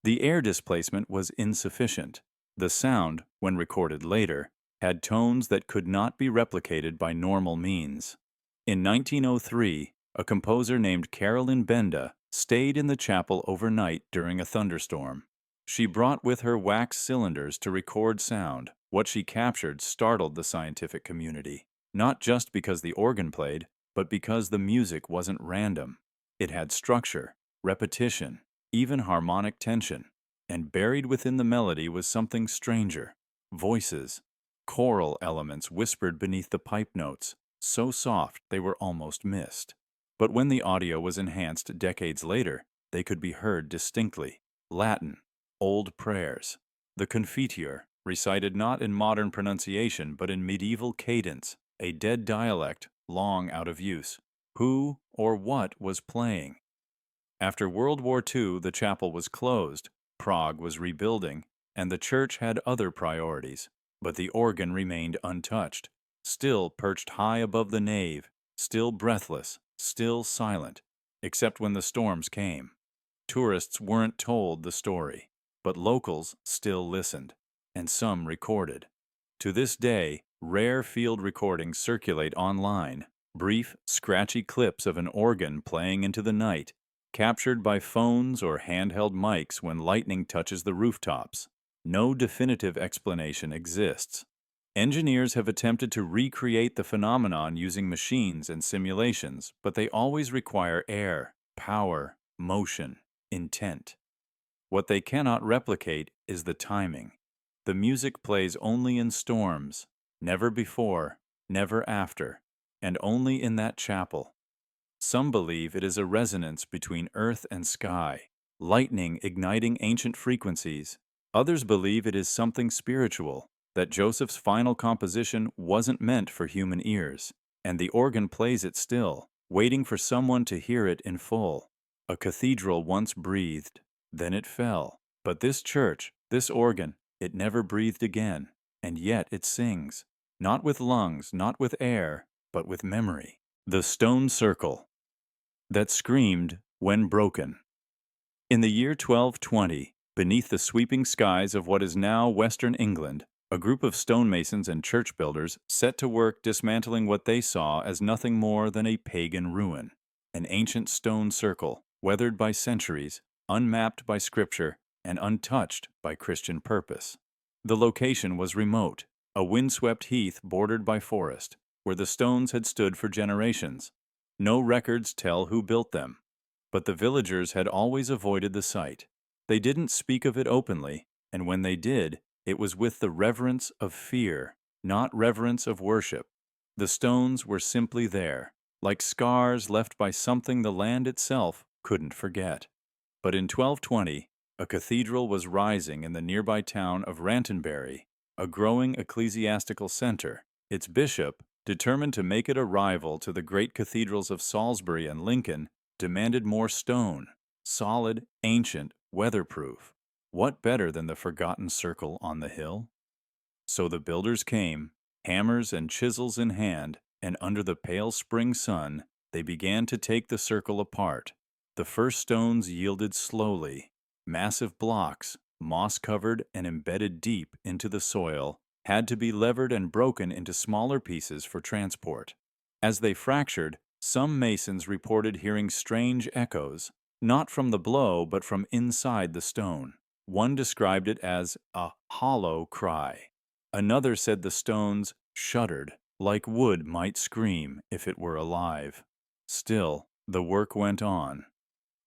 S1: The air displacement was insufficient. The sound, when recorded later, had tones that could not be replicated by normal means. In 1903, a composer named Carolyn Benda stayed in the chapel overnight during a thunderstorm. She brought with her wax cylinders to record sound. What she captured startled the scientific community, not just because the organ played, but because the music wasn't random. It had structure, repetition, even harmonic tension. And buried within the melody was something stranger. Voices. Choral elements whispered beneath the pipe notes, so soft they were almost missed. But when the audio was enhanced decades later, they could be heard distinctly. Latin, old prayers. The Confiteor, recited not in modern pronunciation but in medieval cadence, a dead dialect long out of use. Who or what was playing? After World War II, the chapel was closed. Prague was rebuilding, and the church had other priorities, but the organ remained untouched, still perched high above the nave, still breathless, still silent, except when the storms came. Tourists weren't told the story, but locals still listened, and some recorded. To this day, rare field recordings circulate online, brief, scratchy clips of an organ playing into the night, captured by phones or handheld mics when lightning touches the rooftops. No definitive explanation exists. Engineers have attempted to recreate the phenomenon using machines and simulations, but they always require air, power, motion, intent. What they cannot replicate is the timing. The music plays only in storms, never before, never after, and only in that chapel. Some believe it is a resonance between earth and sky, lightning igniting ancient frequencies. Others believe it is something spiritual, that Joseph's final composition wasn't meant for human ears, and the organ plays it still, waiting for someone to hear it in full. A cathedral once breathed, then it fell. But this church, this organ, it never breathed again, and yet it sings, not with lungs, not with air, but with memory. The stone circle that screamed when broken. In the year 1220, beneath the sweeping skies of what is now Western England, a group of stonemasons and church builders set to work dismantling what they saw as nothing more than a pagan ruin. An ancient stone circle, weathered by centuries, unmapped by scripture, and untouched by Christian purpose. The location was remote, a windswept heath bordered by forest, where the stones had stood for generations. No records tell who built them, but the villagers had always avoided the site. They didn't speak of it openly, and when they did, it was with the reverence of fear, not reverence of worship. The stones were simply there, like scars left by something the land itself couldn't forget. But in 1220, a cathedral was rising in the nearby town of Rantenbury, a growing ecclesiastical center. Its bishop, determined to make it a rival to the great cathedrals of Salisbury and Lincoln, demanded more stone, solid, ancient, weatherproof. What better than the forgotten circle on the hill? So the builders came, hammers and chisels in hand, and under the pale spring sun, they began to take the circle apart. The first stones yielded slowly. Massive blocks, moss-covered and embedded deep into the soil, had to be levered and broken into smaller pieces for transport. As they fractured, some masons reported hearing strange echoes, not from the blow but from inside the stone. One described it as a hollow cry. Another said the stones shuddered, like wood might scream if it were alive. Still, the work went on.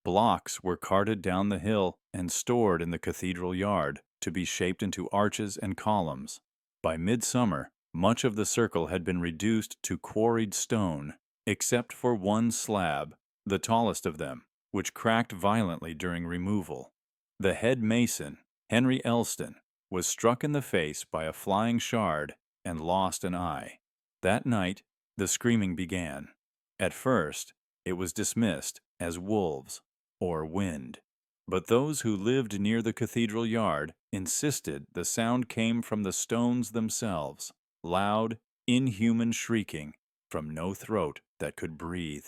S1: Blocks were carted down the hill and stored in the cathedral yard to be shaped into arches and columns. By midsummer, much of the circle had been reduced to quarried stone, except for one slab, the tallest of them, which cracked violently during removal. The head mason, Henry Elston, was struck in the face by a flying shard and lost an eye. That night, the screaming began. At first, it was dismissed as wolves or wind. But those who lived near the cathedral yard insisted the sound came from the stones themselves, loud, inhuman shrieking from no throat that could breathe.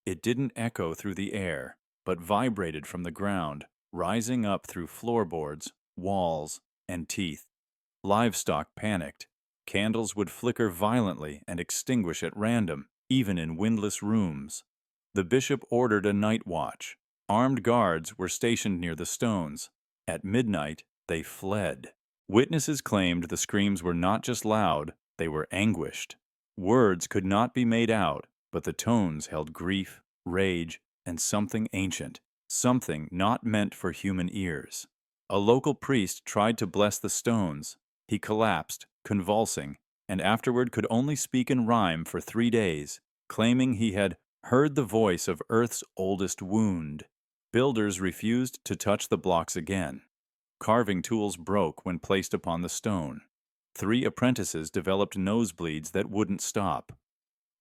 S1: It didn't echo through the air, but vibrated from the ground, rising up through floorboards, walls, and teeth. Livestock panicked. Candles would flicker violently and extinguish at random, even in windless rooms. The bishop ordered a night watch. Armed guards were stationed near the stones. At midnight, they fled. Witnesses claimed the screams were not just loud, they were anguished. Words could not be made out, but the tones held grief, rage, and something ancient, something not meant for human ears. A local priest tried to bless the stones. He collapsed, convulsing, and afterward could only speak in rhyme for 3 days, claiming he had heard the voice of Earth's oldest wound. Builders refused to touch the blocks again. Carving tools broke when placed upon the stone. 3 apprentices developed nosebleeds that wouldn't stop.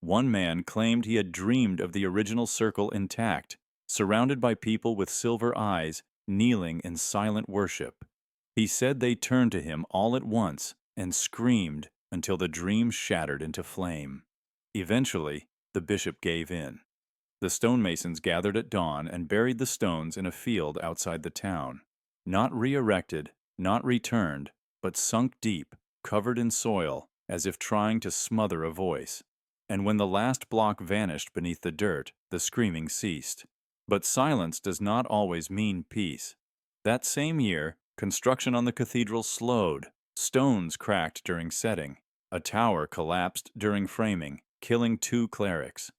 S1: One man claimed he had dreamed of the original circle intact, surrounded by people with silver eyes, kneeling in silent worship. He said they turned to him all at once and screamed until the dream shattered into flame. Eventually, the bishop gave in. The stonemasons gathered at dawn and buried the stones in a field outside the town. Not re-erected, not returned, but sunk deep, covered in soil, as if trying to smother a voice. And when the last block vanished beneath the dirt, the screaming ceased. But silence does not always mean peace. That same year, construction on the cathedral slowed. Stones cracked during setting. A tower collapsed during framing, killing 2 clerics.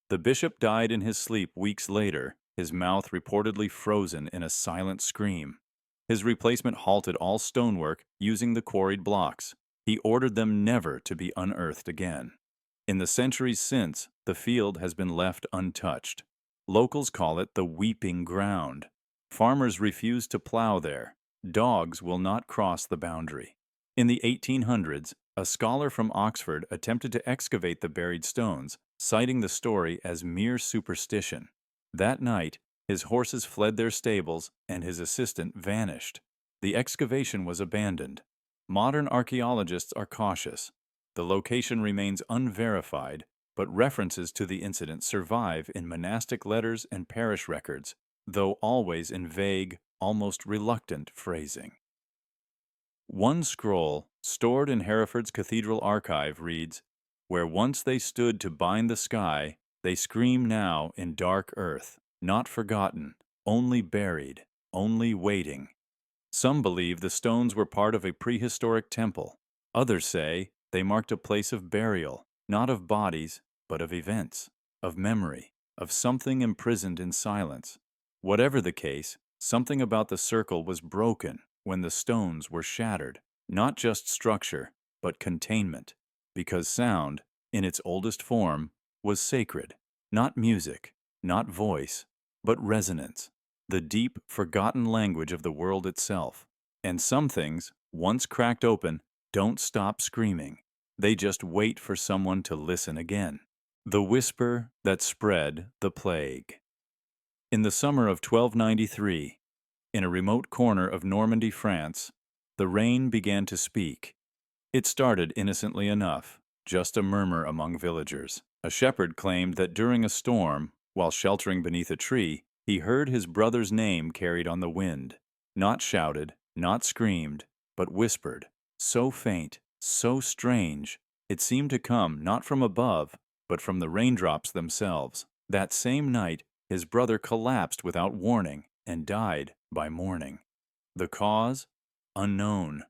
S1: The bishop died in his sleep weeks later, his mouth reportedly frozen in a silent scream. His replacement halted all stonework using the quarried blocks. He ordered them never to be unearthed again. In the centuries since, the field has been left untouched. Locals call it the weeping ground. Farmers refuse to plow there. Dogs will not cross the boundary. In the 1800s, a scholar from Oxford attempted to excavate the buried stones, citing the story as mere superstition. That night, his horses fled their stables and his assistant vanished. The excavation was abandoned. Modern archaeologists are cautious. The location remains unverified, but references to the incident survive in monastic letters and parish records, though always in vague, almost reluctant phrasing. One scroll, stored in Hereford's cathedral archive, reads, "Where once they stood to bind the sky, they scream now in dark earth, not forgotten, only buried, only waiting." Some believe the stones were part of a prehistoric temple. Others say they marked a place of burial, not of bodies, but of events, of memory, of something imprisoned in silence. Whatever the case, something about the circle was broken when the stones were shattered, not just structure, but containment, because sound, in its oldest form, was sacred, not music, not voice, but resonance, the deep, forgotten language of the world itself. And some things, once cracked open, don't stop screaming. They just wait for someone to listen again. The whisper that spread the plague. In the summer of 1293, in a remote corner of Normandy, France, the rain began to speak. It started innocently enough, just a murmur among villagers. A shepherd claimed that during a storm, while sheltering beneath a tree, he heard his brother's name carried on the wind. Not shouted, not screamed, but whispered, so faint, so strange, it seemed to come not from above, but from the raindrops themselves. That same night, his brother collapsed without warning and died by morning. The cause? Unknown.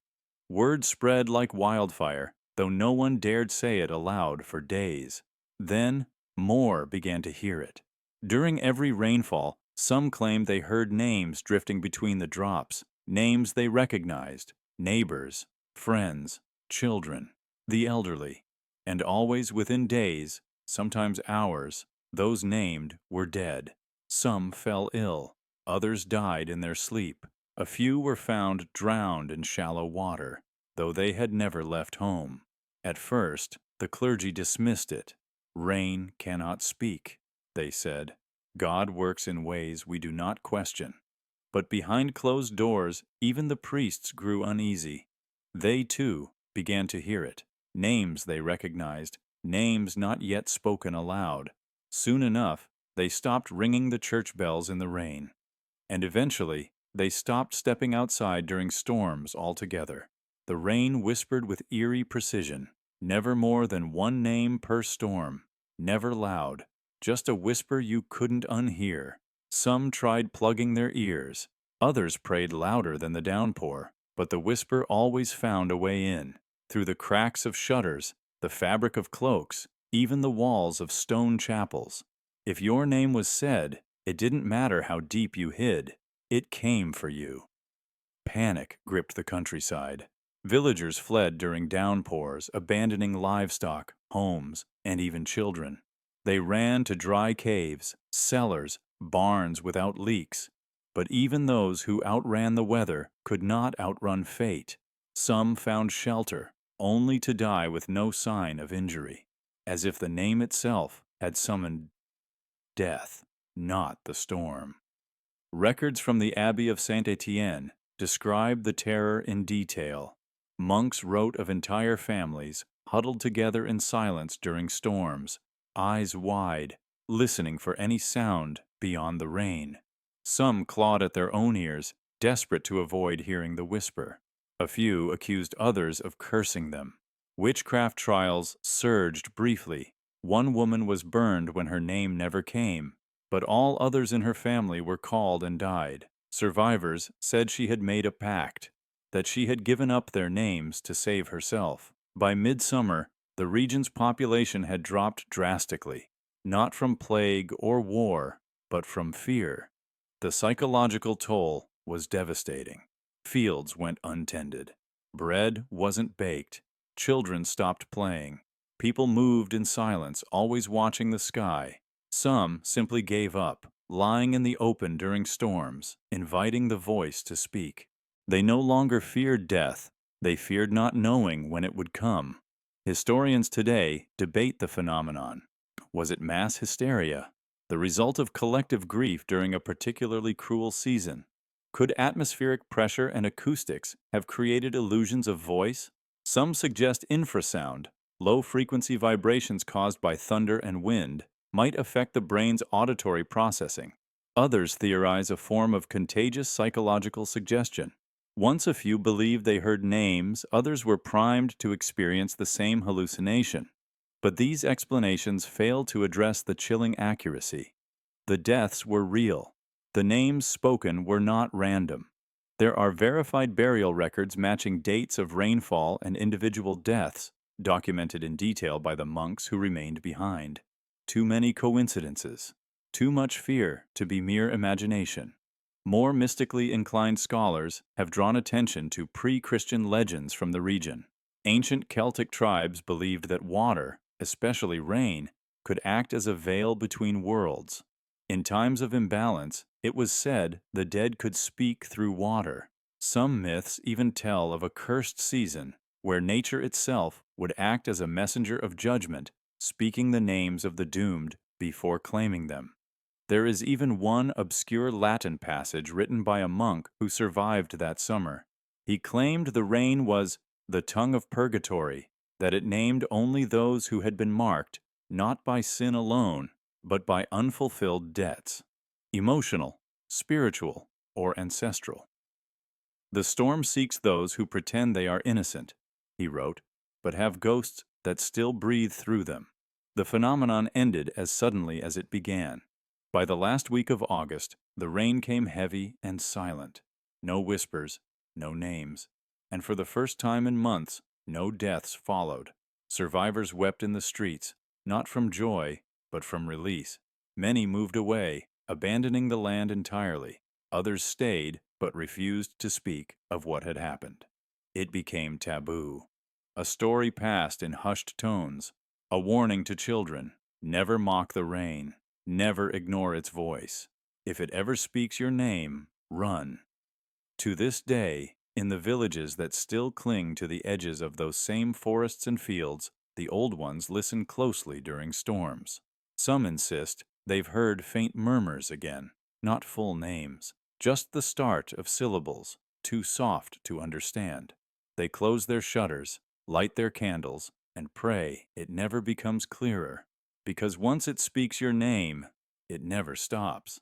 S1: Word spread like wildfire, though no one dared say it aloud for days. Then, more began to hear it. During every rainfall, Some claimed they heard names drifting between the drops, names they recognized, neighbors, friends, children, the elderly. And always within days, sometimes hours, those named were dead. Some fell ill, others died in their sleep. A few were found drowned in shallow water, though they had never left home. At first, the clergy dismissed it. Rain cannot speak, they said. God works in ways we do not question. But behind closed doors, even the priests grew uneasy. They, too, began to hear it. Names they recognized, names not yet spoken aloud. Soon enough, they stopped ringing the church bells in the rain. And eventually, they stopped stepping outside during storms altogether. The rain whispered with eerie precision, never more than one name per storm, never loud, just a whisper you couldn't unhear. Some tried plugging their ears, others prayed louder than the downpour, but the whisper always found a way in, through the cracks of shutters, the fabric of cloaks, even the walls of stone chapels. If your name was said, it didn't matter how deep you hid, it came for you. Panic gripped the countryside. Villagers fled during downpours, abandoning livestock, homes, and even children. They ran to dry caves, cellars, barns without leaks. But even those who outran the weather could not outrun fate. Some found shelter, only to die with no sign of injury, as if the name itself had summoned death, not the storm. Records from the Abbey of Saint-Étienne describe the terror in detail. Monks wrote of entire families huddled together in silence during storms, eyes wide, listening for any sound beyond the rain. Some clawed at their own ears, desperate to avoid hearing the whisper. A few accused others of cursing them. Witchcraft trials surged briefly. One woman was burned when her name never came, but all others in her family were called and died. Survivors said she had made a pact, that she had given up their names to save herself. By midsummer, the region's population had dropped drastically, not from plague or war, but from fear. The psychological toll was devastating. Fields went untended. Bread wasn't baked. Children stopped playing. People moved in silence, always watching the sky. Some simply gave up, lying in the open during storms, inviting the voice to speak. They no longer feared death. They feared not knowing when it would come. Historians today debate the phenomenon. Was it mass hysteria, the result of collective grief during a particularly cruel season? Could atmospheric pressure and acoustics have created illusions of voice? Some suggest infrasound, low-frequency vibrations caused by thunder and wind, might affect the brain's auditory processing. Others theorize a form of contagious psychological suggestion. Once a few believed they heard names, others were primed to experience the same hallucination. But these explanations fail to address the chilling accuracy. The deaths were real. The names spoken were not random. There are verified burial records matching dates of rainfall and individual deaths, documented in detail by the monks who remained behind. Too many coincidences. Too much fear to be mere imagination. More mystically inclined scholars have drawn attention to pre-Christian legends from the region. Ancient Celtic tribes believed that water, especially rain, could act as a veil between worlds. In times of imbalance, it was said the dead could speak through water. Some myths even tell of a cursed season where nature itself would act as a messenger of judgment, speaking the names of the doomed before claiming them. There is even one obscure Latin passage written by a monk who survived that summer. He claimed the rain was the tongue of purgatory, that it named only those who had been marked, not by sin alone, but by unfulfilled debts, emotional, spiritual, or ancestral. The storm seeks those who pretend they are innocent, he wrote, but have ghosts that still breathe through them. The phenomenon ended as suddenly as it began. By the last week of August, the rain came heavy and silent. No whispers, no names. And for the first time in months, no deaths followed. Survivors wept in the streets, not from joy, but from release. Many moved away, abandoning the land entirely. Others stayed but refused to speak of what had happened. It became taboo. A story passed in hushed tones, a warning to children: never mock the rain, never ignore its voice. If it ever speaks your name, run. To this day, in the villages that still cling to the edges of those same forests and fields, the old ones listen closely during storms. Some insist they've heard faint murmurs again, not full names, just the start of syllables, too soft to understand. They close their shutters, light their candles, and pray it never becomes clearer, because once it speaks your name, it never stops.